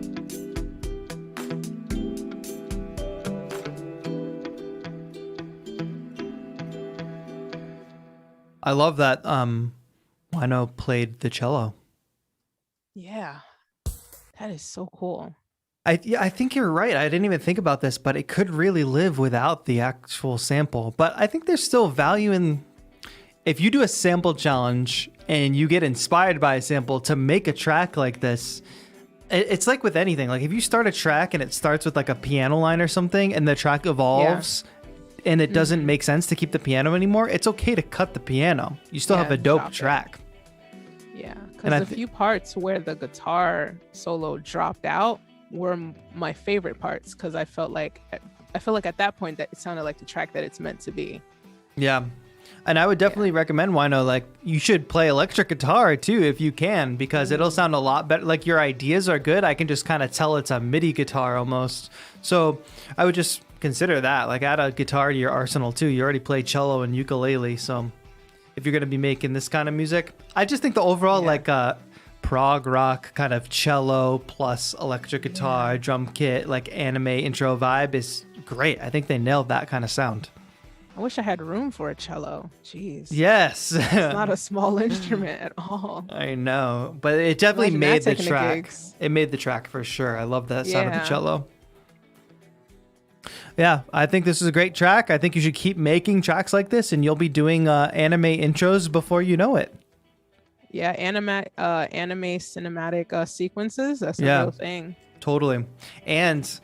I love that Wino played the cello. Yeah. That is so cool. I think you're right. I didn't even think about this, but it could really live without the actual sample. But I think there's still value in if you do a sample challenge and you get inspired by a sample to make a track like this. It's like with anything. Like if you start a track and it starts with like a piano line or something and the track evolves and it doesn't make sense to keep the piano anymore, it's okay to cut the piano. You still have a dope track. Yeah, because the few parts where the guitar solo dropped out were my favorite parts because I felt like at that point that it sounded like the track that it's meant to be. Yeah. And I would definitely recommend Wino, like you should play electric guitar too if you can, because it'll sound a lot better. Like your ideas are good. I can just kind of tell it's a MIDI guitar almost. So I would just consider that, like add a guitar to your arsenal too. You already play cello and ukulele. So if you're going to be making this kind of music, I just think the overall like prog rock kind of cello plus electric guitar, drum kit, like anime intro vibe is great. I think they nailed that kind of sound. I wish I had room for a cello. Jeez. Yes. It's not a small instrument at all. I know, but it definitely made the track. It made the track for sure. I love that sound of the cello. Yeah, I think this is a great track. I think you should keep making tracks like this and you'll be doing anime intros before you know it. Yeah, anime cinematic sequences. That's a real thing. Totally. And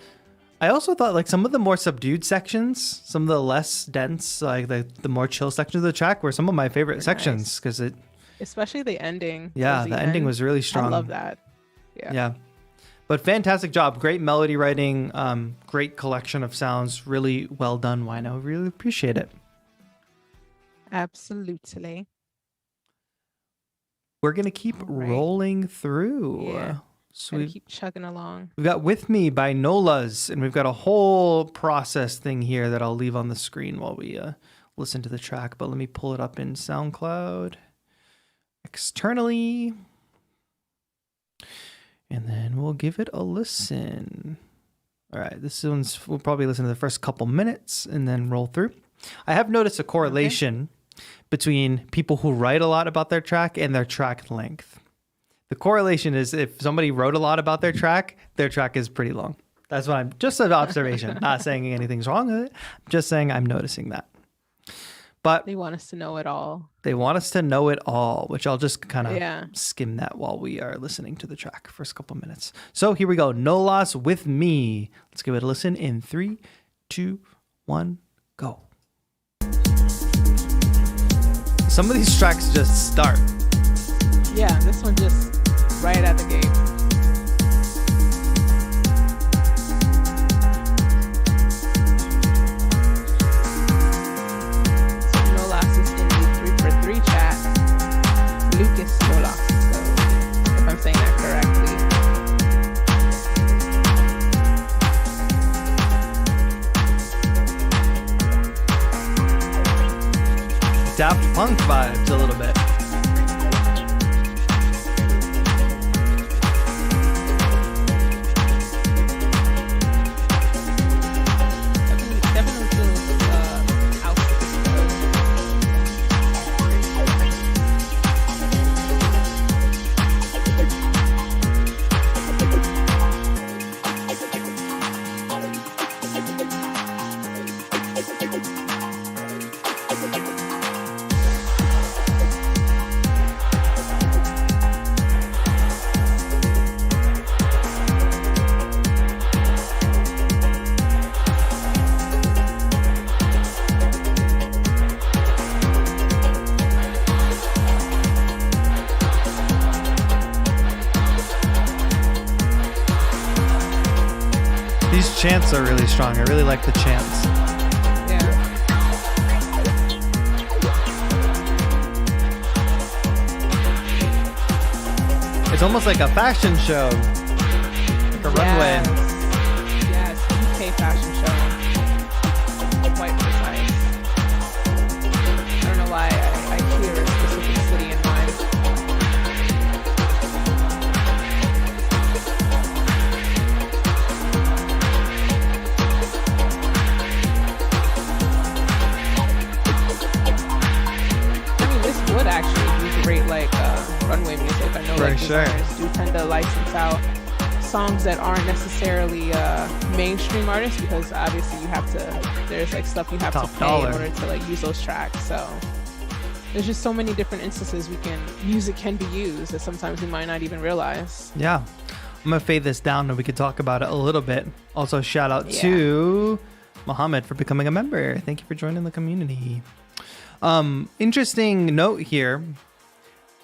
I also thought like some of the more subdued sections, some of the less dense, like the more chill sections of the track were some of my favorite sections because it, especially the ending. Yeah, the ending was really strong. I love that. Yeah. But fantastic job. Great melody writing. Great collection of sounds. Really well done, Wino. Really appreciate it. Absolutely. We're going to keep rolling through. Yeah. So we keep chugging along. We've got With Me by Nolas, and we've got a whole process thing here that I'll leave on the screen while we listen to the track. But let me pull it up in SoundCloud externally. And then we'll give it a listen. All right, we'll probably listen to the first couple minutes and then roll through. I have noticed a correlation between people who write a lot about their track and their track length. The correlation is if somebody wrote a lot about their track is pretty long. That's what I'm just an observation, not saying anything's wrong with it. I'm just saying I'm noticing that. But they want us to know it all. They want us to know it all, which I'll just kind of skim that while we are listening to the track first couple minutes. So here we go. Nolas With Me. Let's give it a listen in 3, 2, 1, go. Some of these tracks just start. Yeah, this one just right at the gate. Lucas Nolas, so if I'm saying that correctly. Daft Punk vibes a little bit. chants are really strong. I really like the chants. Yeah. It's almost like a fashion show, like a runway. Yes, UK fashion show. Quite precise. I don't know why I hear a specific city in mind. I mean, this would actually be great, like runway music. I know For like sure. designers do tend to license out songs that aren't necessarily mainstream artists, because obviously you have to, there's like stuff you have Top to pay dollar. in order to like use those tracks. So there's just so many different instances music can be used that sometimes we might not even realize. Yeah. I'm going to fade this down and we could talk about it a little bit. Also, shout out Yeah. to Mohammed for becoming a member. Thank you for joining the community. Interesting note here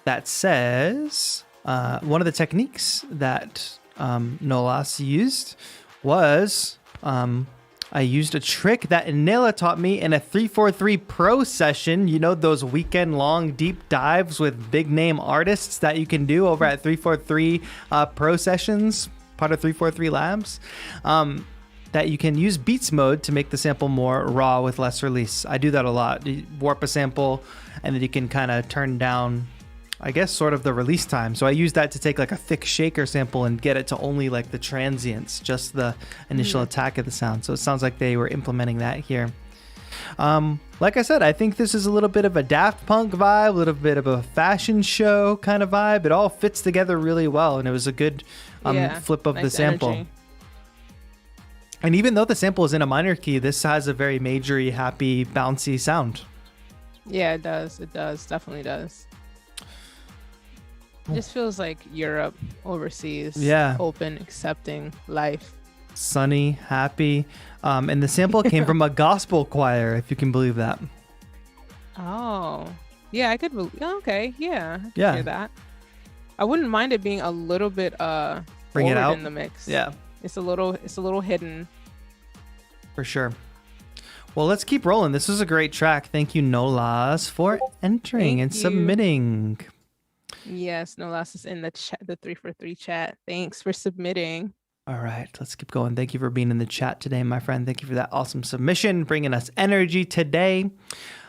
that says one of the techniques that Nolas used was I used a trick that Inela taught me in a 343 Pro session. You know, those weekend long deep dives with big name artists that you can do over at 343 Pro sessions, part of 343 Labs. That you can use beats mode to make the sample more raw with less release. I do that a lot. You warp a sample and then you can kind of turn down, I guess, sort of the release time. So I use that to take like a thick shaker sample and get it to only like the transients, just the initial attack of the sound. So it sounds like they were implementing that here. Like I said, I think this is a little bit of a Daft Punk vibe, a little bit of a fashion show kind of vibe. It all fits together really well, and it was a good flip of the nice sample. energy. And even though the sample is in a minor key, this has a very majory, happy, bouncy sound. Yeah, it does. It does. Definitely does. It just feels like Europe, overseas. Yeah. Open, accepting life. Sunny, happy. And the sample came from a gospel choir, if you can believe that. Oh, yeah, I could. Okay, yeah, I could Yeah. hear that. I wouldn't mind it being a little bit Bring it forward out in the mix. Yeah, It's a little hidden. for sure. Well, let's keep rolling. This was a great track. Thank you, Nolas, for entering Thank and you. submitting. Yes, Nolas is in the chat, the 343 chat. Thanks for submitting. All right, let's keep going. Thank you for being in the chat today, my friend. Thank you for that awesome submission, bringing us energy today.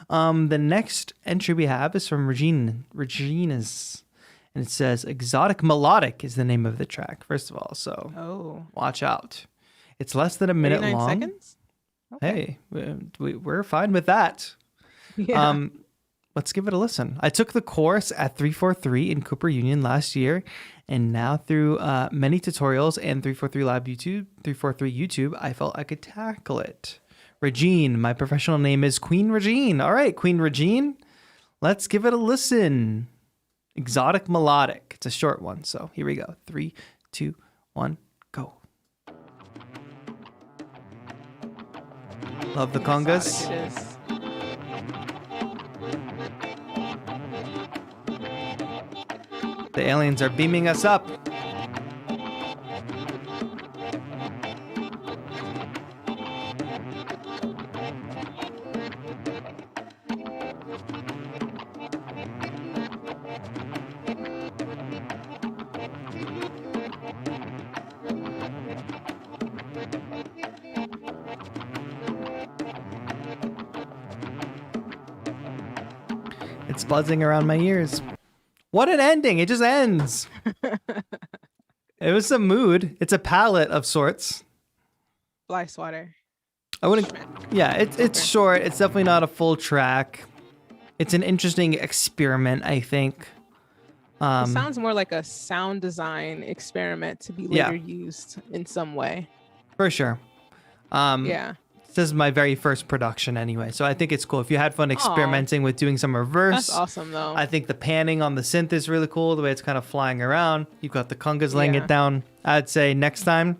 The next entry we have is from Regina's, and it says "Exotic Melodic" is the name of the track. First of all, so watch out. It's less than a minute 39 long. seconds? Hey, we're fine with that. Yeah. Let's give it a listen. I took the course at 343 in Cooper Union last year, and now through many tutorials and 343 Lab YouTube, 343 YouTube, I felt I could tackle it. Regine, my professional name is Queen Regine. All right, Queen Regine, let's give it a listen. Exotic Melodic. It's a short one, so here we go. 3, 2, 1, go. Love the congas. Exotic it is. The aliens are beaming us up. It's buzzing around my ears. What an ending. It just ends. It was some mood. It's a palette of sorts. Fly swatter. I wouldn't. Yeah, it's short. It's definitely not a full track. It's an interesting experiment, I think. It sounds more like a sound design experiment to be later used in some way. For sure. Yeah. This is my very first production anyway, so I think it's cool. If you had fun experimenting with doing some reverse. That's awesome, though. I think the panning on the synth is really cool, the way it's kind of flying around. You've got the congas laying Yeah. it down. I'd say next time,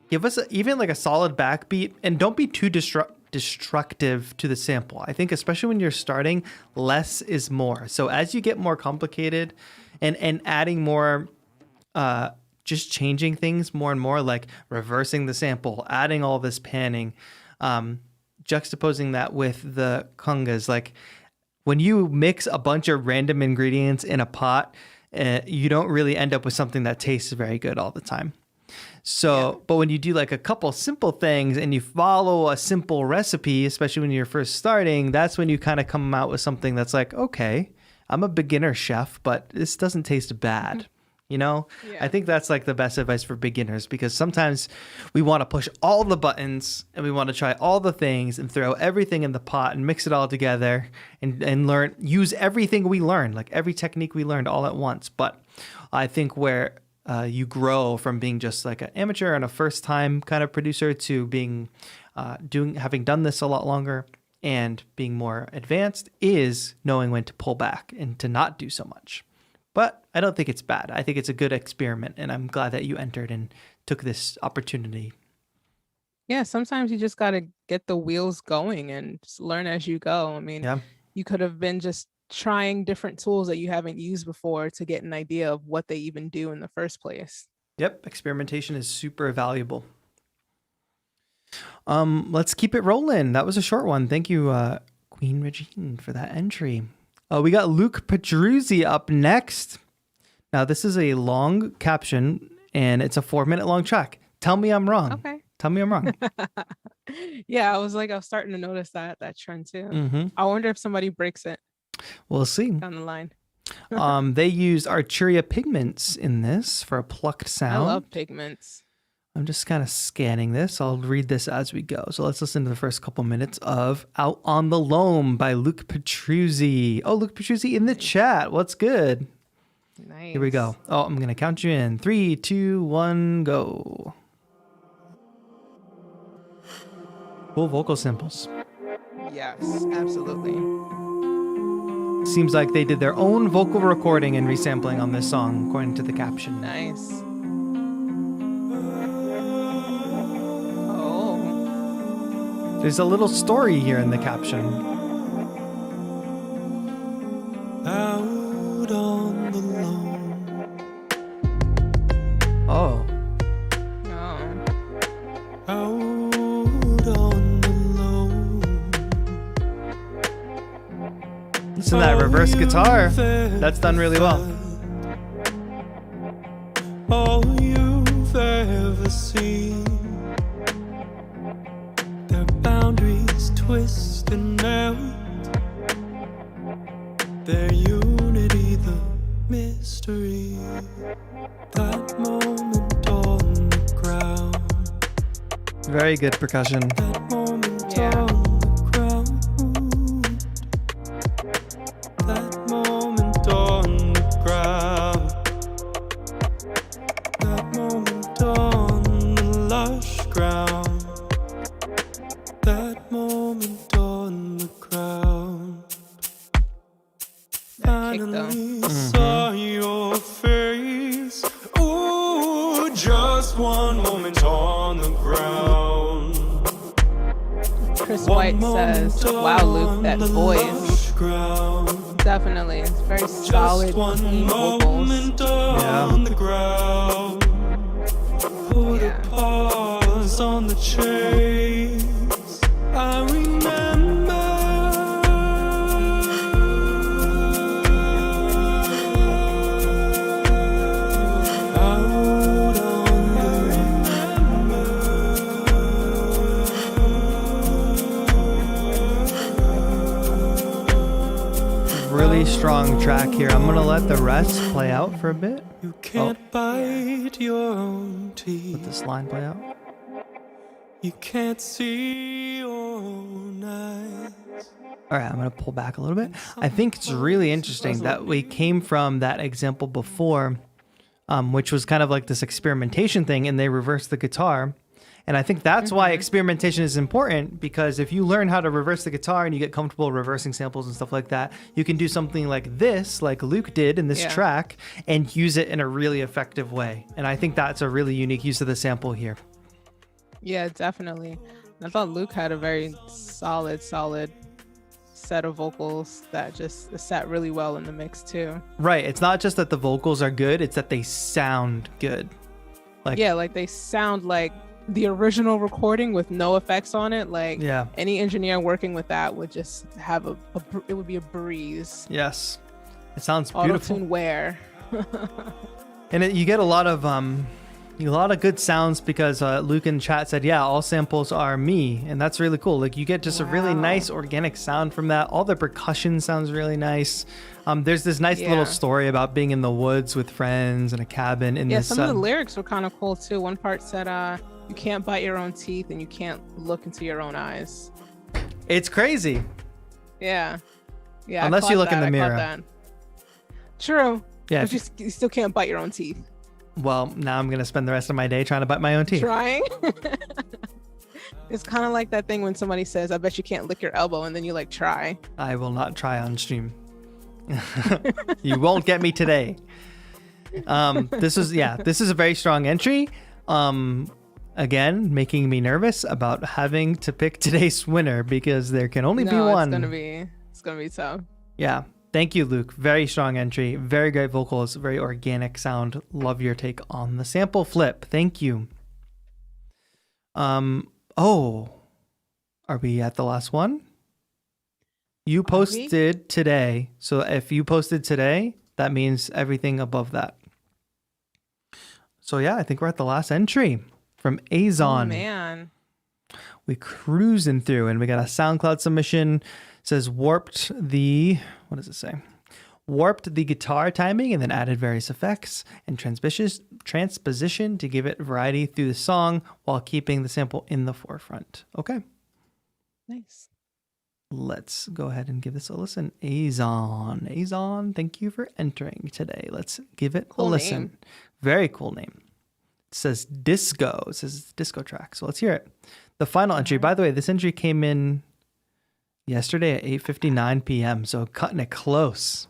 give us even like a solid backbeat, and don't be too destructive to the sample. I think especially when you're starting, less is more. So as you get more complicated and adding more just changing things more and more, like reversing the sample, adding all this panning, juxtaposing that with the congas. Like when you mix a bunch of random ingredients in a pot, you don't really end up with something that tastes very good all the time. So, but when you do like a couple simple things and you follow a simple recipe, especially when you're first starting, that's when you kind of come out with something that's like, okay, I'm a beginner chef, but this doesn't taste bad. You know, I think that's like the best advice for beginners, because sometimes we want to push all the buttons and we want to try all the things and throw everything in the pot and mix it all together and learn, use everything we learned, like every technique we learned all at once. But I think where you grow from being just like an amateur and a first time kind of producer to being having done this a lot longer and being more advanced is knowing when to pull back and to not do so much. But I don't think it's bad. I think it's a good experiment, and I'm glad that you entered and took this opportunity. Yeah, sometimes you just got to get the wheels going and just learn as you go. I mean, you could have been just trying different tools that you haven't used before to get an idea of what they even do in the first place. Yep, experimentation is super valuable. Let's keep it rolling. That was a short one. Thank you, Queen Regine, for that entry. We got Luke Petruzzi up next. Now, this is a long caption, and it's a 4-minute long track. Tell me I'm wrong. Okay. Tell me I'm wrong. Yeah, I was starting to notice that trend too. I wonder if somebody breaks it. We'll see. Down the line. They used Arturia pigments in this for a plucked sound. I love pigments. I'm just kind of scanning this. I'll read this as we go. So let's listen to the first couple minutes of Out on the Loam by Luke Petruzzi. Oh, Luke Petruzzi in the chat. What's good? Nice. Here we go. Oh, I'm going to count you in. 3, 2, 1, go. Cool vocal samples. Yes, absolutely. Seems like they did their own vocal recording and resampling on this song, according to the caption. Nice. There's a little story here in the caption. Out on the loam. Oh. Out on the loam. Listen to that reverse guitar. That's done really well. All you've ever seen. Boundaries twist and melt. Their unity, the mystery. That moment on the ground. Very good percussion. That moment on the ground. That moment on the ground. That moment on the lush ground. That moment on the ground. Finally saw your face. Ooh, just one moment on the ground. Chris White says, wow, Luke, that voice. Definitely. It's very solid, clean vocals. On the ground. Put a pause on the chase. I remember out on the really strong track here. I'm gonna let the rest play out for a bit. You can't bite your own teeth. Let this line play out. You can't see your own eyes. All right, I'm going to pull back a little bit. I think it's really interesting that we came from that example before, which was kind of like this experimentation thing, and they reversed the guitar. And I think that's why experimentation is important, because if you learn how to reverse the guitar and you get comfortable reversing samples and stuff like that, you can do something like this, like Luke did in this track, and use it in a really effective way. And I think that's a really unique use of the sample here. Yeah, definitely. I thought Luke had a very solid set of vocals that just sat really well in the mix too. Right. It's not just that the vocals are good, it's that they sound good. Like, yeah, like they sound like the original recording with no effects on it. Like yeah. any engineer working with that would just have it would be a breeze. Yes. It sounds beautiful. Auto-tune wear. And you get a lot of good sounds because Luke in chat said, yeah, all samples are me. And that's really cool. Like you get just a really nice organic sound from that. All the percussion sounds really nice. There's this nice little story about being in the woods with friends in a cabin. Some of the lyrics were kind of cool too. One part said, you can't bite your own teeth and you can't look into your own eyes. It's crazy. Yeah. Yeah. Unless you look in the mirror. True. Yeah. But you still can't bite your own teeth. Well, now I'm going to spend the rest of my day trying to bite my own teeth. Trying? It's kind of like that thing when somebody says, I bet you can't lick your elbow, and then you like try. I will not try on stream. You won't get me today. This is a very strong entry. Again, making me nervous about having to pick today's winner because there can only be one. It's gonna be tough. Yeah. Thank you, Luke. Very strong entry. Very great vocals. Very organic sound. Love your take on the sample flip. Thank you. Are we at the last one? You posted today. So if you posted today, that means everything above that. So yeah, I think we're at the last entry from Azon. Oh, man. We cruising through and we got a SoundCloud submission. It says warped the guitar timing and then added various effects and transposition to give it variety through the song while keeping the sample in the forefront. Okay. Nice. Let's go ahead and give this a listen. Azon, thank you for entering today. Let's give it a listen. Name. Very cool name. It says disco. It says it's a disco track. So let's hear it. The final entry. By the way, this entry came in yesterday at 8:59 p.m. So cutting it close.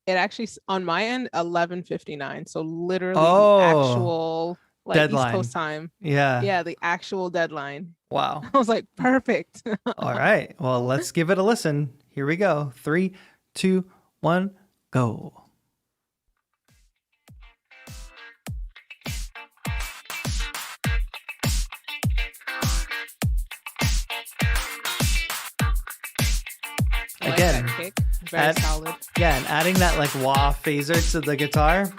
It actually, on my end, 11:59. So literally the actual deadline. East Coast time. Yeah. Yeah, the actual deadline. Wow. I was like, perfect. All right. Well, let's give it a listen. Here we go. 3, 2, 1, go. Again, very solid. Yeah, and adding that like wah phaser to the guitar.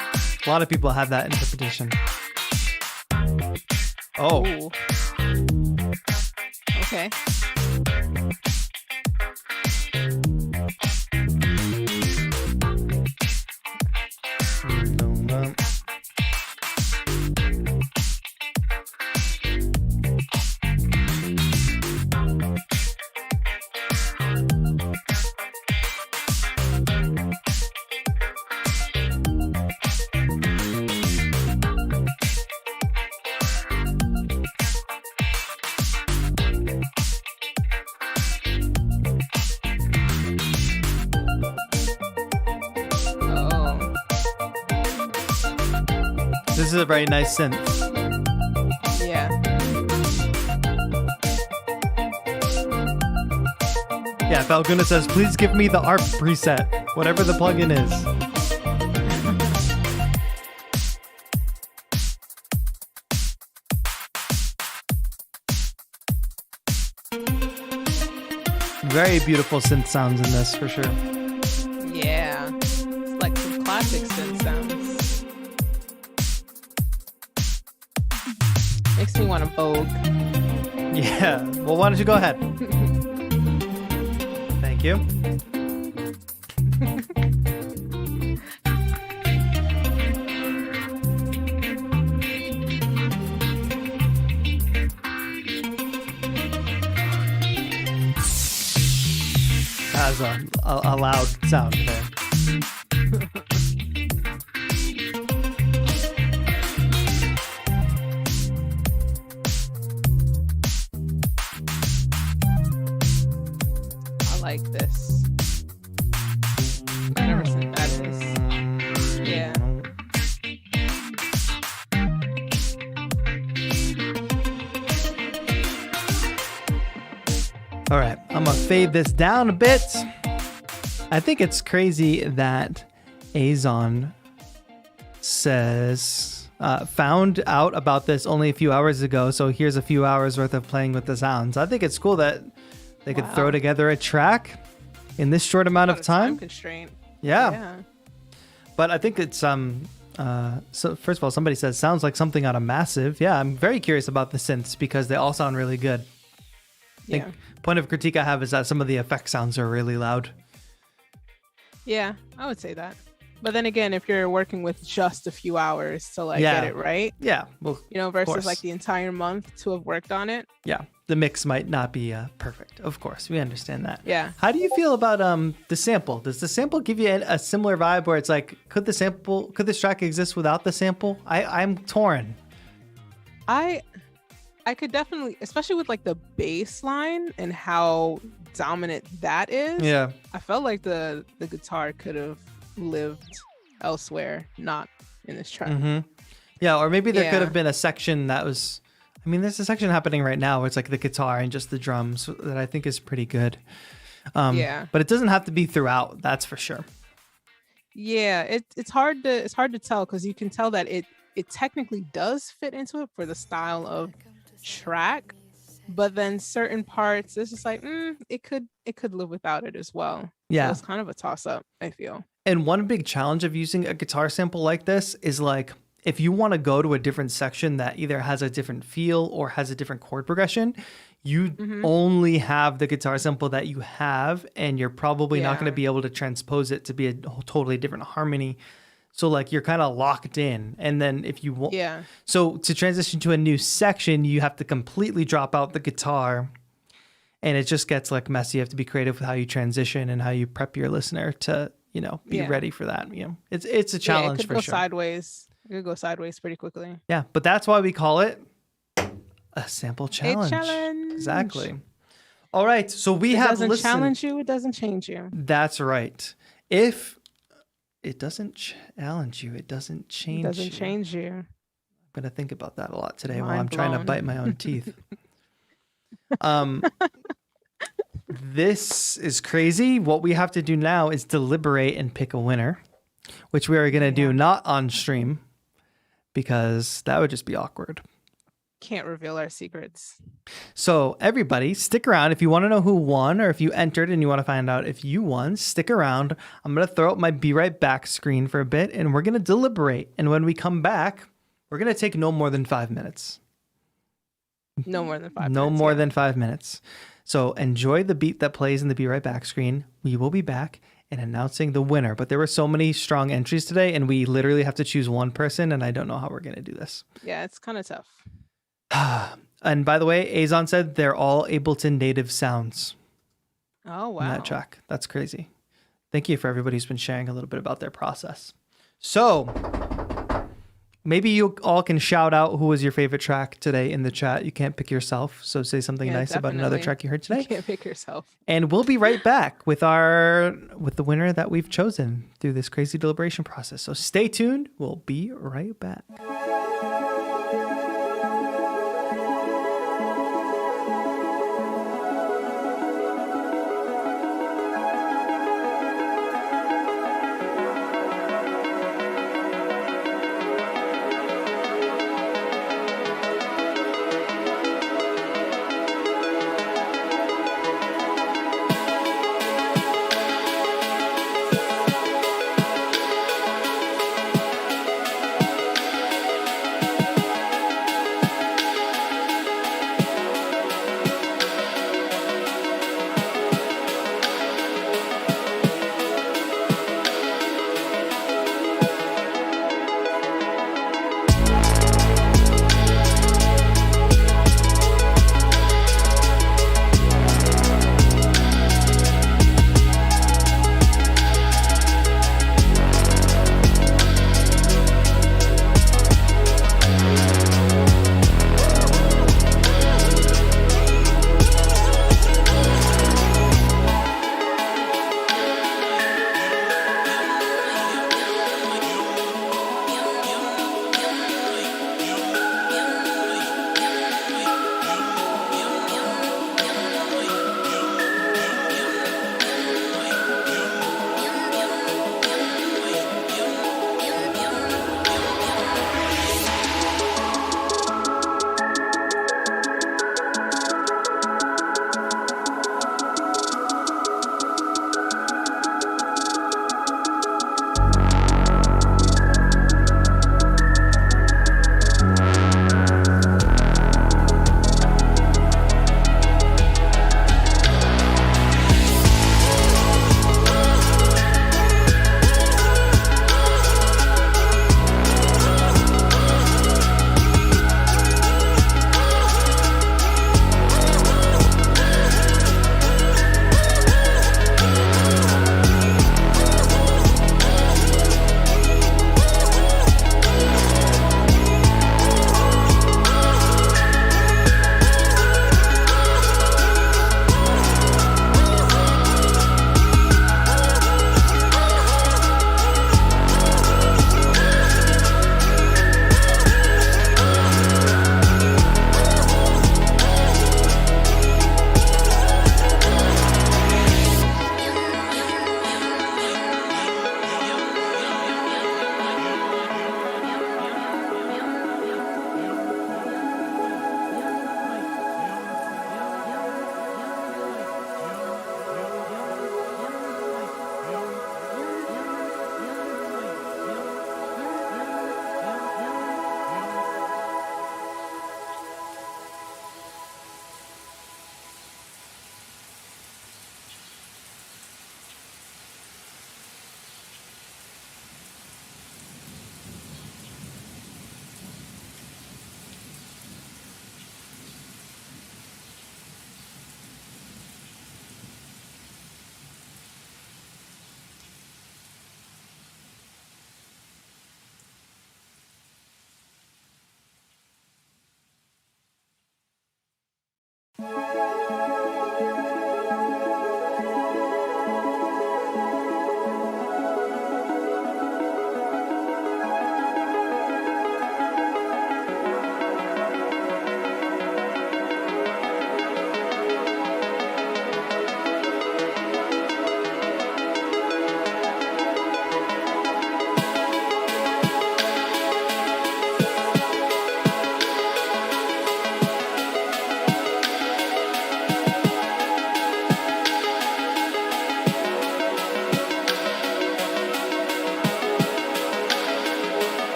A lot of people have that interpretation. Oh. Ooh. Okay. This is a very nice synth. Yeah. Yeah, Falguna says, please give me the ARP preset, whatever the plugin is. Very beautiful synth sounds in this, for sure. Yeah. It's like some classic synth sounds. Makes me want to Vogue. Yeah. Well, why don't you go ahead? Thank you. Has a loud sound there. I like this. I've never seen that is. Yeah. All right, I'm gonna fade this down a bit. I think it's crazy that Azon says, found out about this only a few hours ago, so here's a few hours worth of playing with the sounds. I think it's cool that they could throw together a track in this short amount of time. Constraint. Yeah. But I think it's so first of all, somebody says sounds like something on a Massive. Yeah, I'm very curious about the synths because they all sound really good. I think point of critique I have is that some of the effect sounds are really loud. Yeah, I would say that. But then again, if you're working with just a few hours to like get it right, well, versus like the entire month to have worked on it. Yeah, the mix might not be perfect. Of course, we understand that. Yeah. How do you feel about the sample? Does the sample give you a similar vibe where it's like, could this track exist without the sample? I'm torn. I could definitely, especially with like the bass line and how dominant that is. Yeah. I felt like the guitar could have lived elsewhere, not in this track. Mm-hmm. Yeah, or maybe there could have been a section that was, I mean, there's a section happening right now where it's like the guitar and just the drums that I think is pretty good. But it doesn't have to be throughout, that's for sure. Yeah, it's hard to tell because you can tell that it technically does fit into it for the style of track, but then certain parts it's just like it could live without it as well. Yeah, so it's kind of a toss-up, I feel. And one big challenge of using a guitar sample like this is like, if you want to go to a different section that either has a different feel or has a different chord progression, you only have the guitar sample that you have, and you're probably not going to be able to transpose it to be a totally different harmony. So like you're kind of locked in. And then if you want, so to transition to a new section, you have to completely drop out the guitar, and it just gets like messy. You have to be creative with how you transition and how you prep your listener to, be ready for that. It's a challenge for sure. It could go sideways pretty quickly. Yeah, but that's why we call it a sample challenge. A challenge. Exactly. All right, so we have listened. It doesn't challenge you, it doesn't change you. That's right. If it doesn't challenge you, it doesn't change you. It doesn't change you. I'm going to think about that a lot today while I'm trying to bite my own teeth. This is crazy. What we have to do now is deliberate and pick a winner, which we are going to do not on stream because that would just be awkward. Can't reveal our secrets. So everybody stick around. If you want to know who won, or if you entered and you want to find out if you won, stick around. I'm going to throw up my Be Right Back screen for a bit, and we're going to deliberate. And when we come back, we're going to take no more than 5 minutes. No more than 5 minutes. No more than 5 minutes. So enjoy the beat that plays in the Be Right Back screen. We will be back and announcing the winner. But there were so many strong entries today, and we literally have to choose one person, and I don't know how we're going to do this. Yeah, it's kind of tough. And by the way, Azon said they're all Ableton native sounds. Oh, wow. On that track. That's crazy. Thank you for everybody who's been sharing a little bit about their process. So maybe you all can shout out who was your favorite track today in the chat. You can't pick yourself, so say something nice about another track you heard today. You can't pick yourself. And we'll be right back with the winner that we've chosen through this crazy deliberation process. So stay tuned. We'll be right back.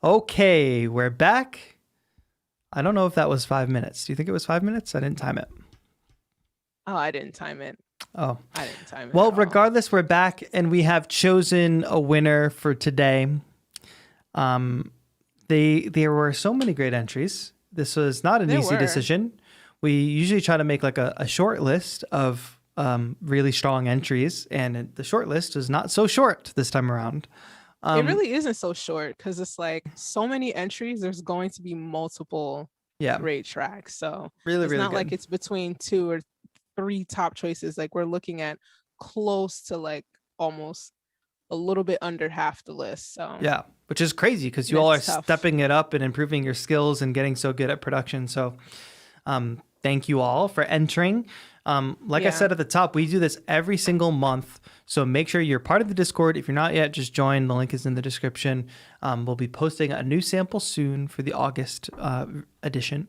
Okay, we're back. I don't know if that was 5 minutes. Do you think it was 5 minutes? I didn't time it. Oh, I didn't time it. Oh, I didn't time it. well, at all. regardless, we're back and we have chosen a winner for today. There were so many great entries. This was not an easy decision. We usually try to make like a short list of really strong entries, and the short list is not so short this time around. It really isn't so short because it's like so many entries. There's going to be multiple great tracks. So it's not like it's between 2 or 3 top choices. Like we're looking at close to like almost a little bit under half the list. So yeah, which is crazy because you all are stepping it up and improving your skills and getting so good at production. So thank you all for entering. Like I said at the top, we do this every single month. So make sure you're part of the Discord. If you're not yet, just join. The link is in the description. We'll be posting a new sample soon for the August edition,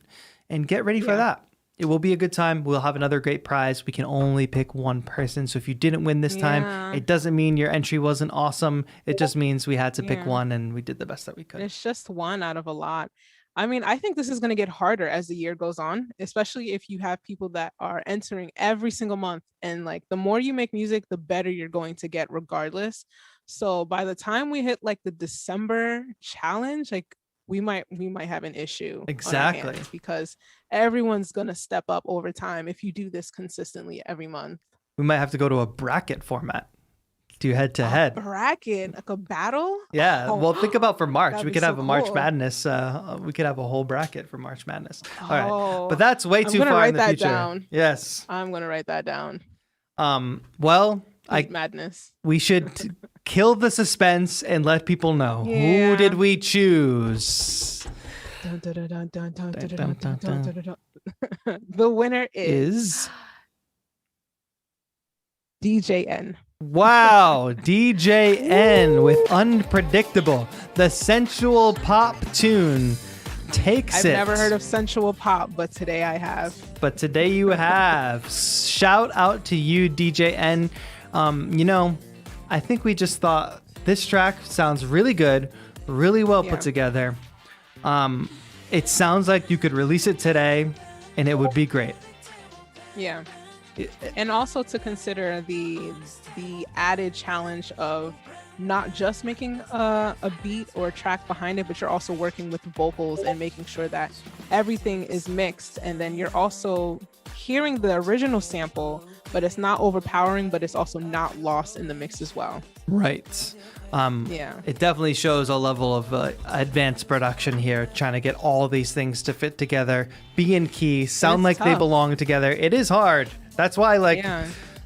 and get ready for that. It will be a good time. We'll have another great prize. We can only pick one person. So if you didn't win this time, it doesn't mean your entry wasn't awesome. It just means we had to pick one and we did the best that we could. It's just one out of a lot. I mean, I think this is going to get harder as the year goes on, especially if you have people that are entering every single month. And like the more you make music, the better you're going to get regardless. So by the time we hit like the December challenge, like we might have an issue. Exactly. Because everyone's going to step up over time if you do this consistently every month. We might have to go to a bracket format. Do head to head bracket, like a battle. Yeah. Well, think about for March. We could have a March Madness. We could have a whole bracket for March Madness. All right. But that's way too far in the future. Down. Yes. I'm going to write that down. Well, Madness. We should kill the suspense and let people know. Who did we choose? The winner is DJ N. Wow, DJ N with Unpredictable. The sensual pop tune takes I've never heard of sensual pop, but today I have. But today you have. Shout out to you, DJ N. You know, I think we just thought this track sounds really good, really well put together. It sounds like you could release it today and it would be great. Yeah. And also to consider the added challenge of not just making a beat or a track behind it, but you're also working with vocals and making sure that everything is mixed. And then you're also hearing the original sample, but it's not overpowering, but it's also not lost in the mix as well. Right. It definitely shows a level of advanced production here, trying to get all these things to fit together, be in key, sound like they belong together. It is hard. That's why,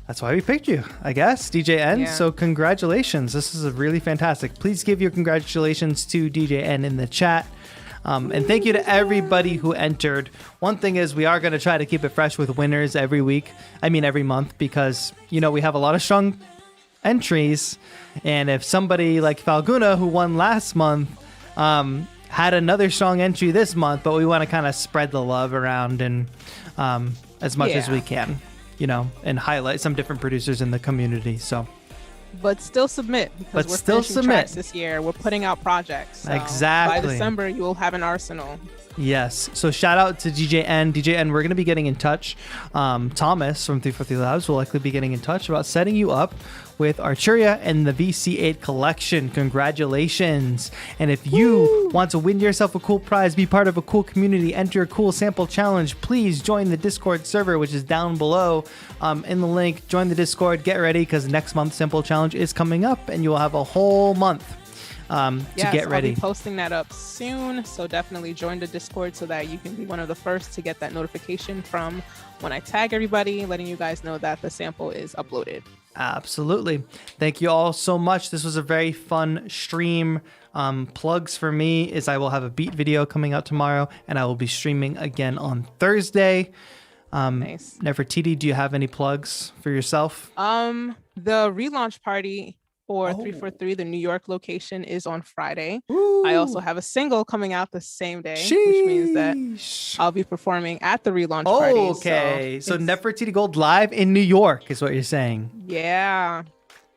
that's why we picked you, I guess, DJ N. Yeah. So congratulations. This is really fantastic. Please give your congratulations to DJ N in the chat. And thank you to everybody who entered. One thing is we are going to try to keep it fresh with winners every month, because, we have a lot of strong entries. And if somebody like Falguna, who won last month, had another strong entry this month, but we want to kind of spread the love around and as much as we can, and highlight some different producers in the community. So, but still submit, because we're finishing tracks this year. We're putting out projects. So exactly. By December, you will have an arsenal. Yes. So shout out to DJN. DJN, we're going to be getting in touch. Thomas from 343 Labs will likely be getting in touch about setting you up with Arturia and the VC8 collection. Congratulations. And if you want to win yourself a cool prize, be part of a cool community, enter a cool sample challenge, please join the Discord server, which is down below in the link. Join the Discord. Get ready, because next month's sample challenge is coming up, and you will have a whole month to get ready. I'll be posting that up soon, so definitely join the Discord so that you can be one of the first to get that notification from when I tag everybody, letting you guys know that the sample is uploaded. Absolutely. Thank you all so much. This was a very fun stream. Plugs for me is I will have a beat video coming out tomorrow, and I will be streaming again on Thursday. Nice. Nefertiti, do you have any plugs for yourself? The relaunch party for 343, the New York location, is on Friday. Ooh. I also have a single coming out the same day, which means that I'll be performing at the relaunch party. Okay. So Nefertiti Gold live in New York is what you're saying. Yeah.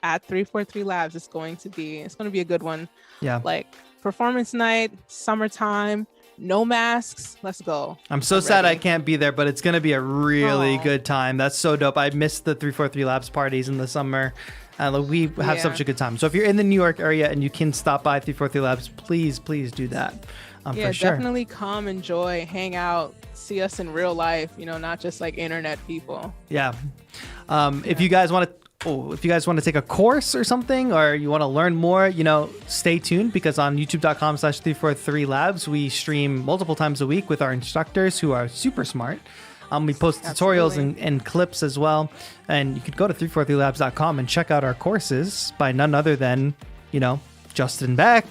At 343 Labs, it's going to be a good one. Yeah. Like performance night, summertime, no masks. Let's go. I'm so sad I can't be there, but it's going to be a really good time. That's so dope. I missed the 343 Labs parties in the summer. We have such a good time. So if you're in the New York area and you can stop by 343 Labs, please do that. For sure. Definitely come, enjoy, hang out, see us in real life, not just like internet people. Yeah. If you guys want to take a course or something, or you want to learn more, stay tuned, because on youtube.com/343 Labs, we stream multiple times a week with our instructors who are super smart. We post tutorials and clips as well. And you could go to 343labs.com and check out our courses by none other than, Justin Beck,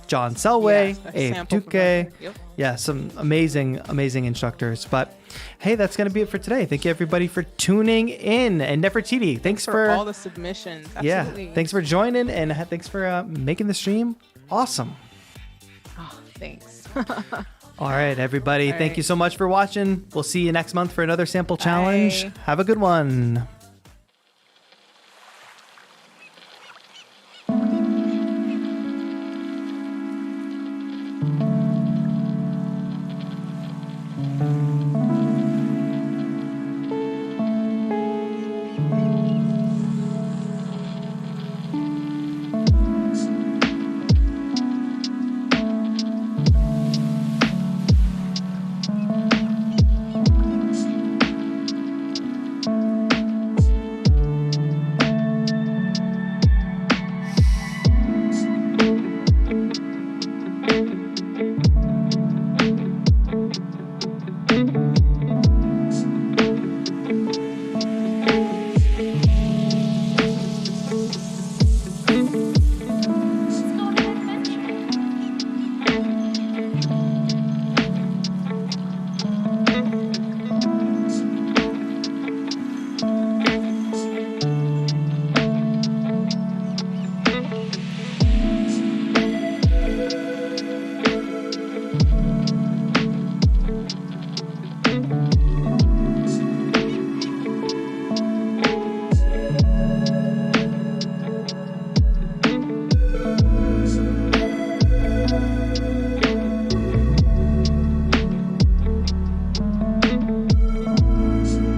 John Selway, Abe Duque. Yep. Yeah, some amazing instructors. But hey, that's going to be it for today. Thank you, everybody, for tuning in. And Nefertiti, thanks for all the submissions. Absolutely. Yeah, thanks for joining, and thanks for making the stream awesome. Oh, thanks. All right, everybody. Thank you so much for watching. We'll see you next month for another sample challenge. Bye. Have a good one.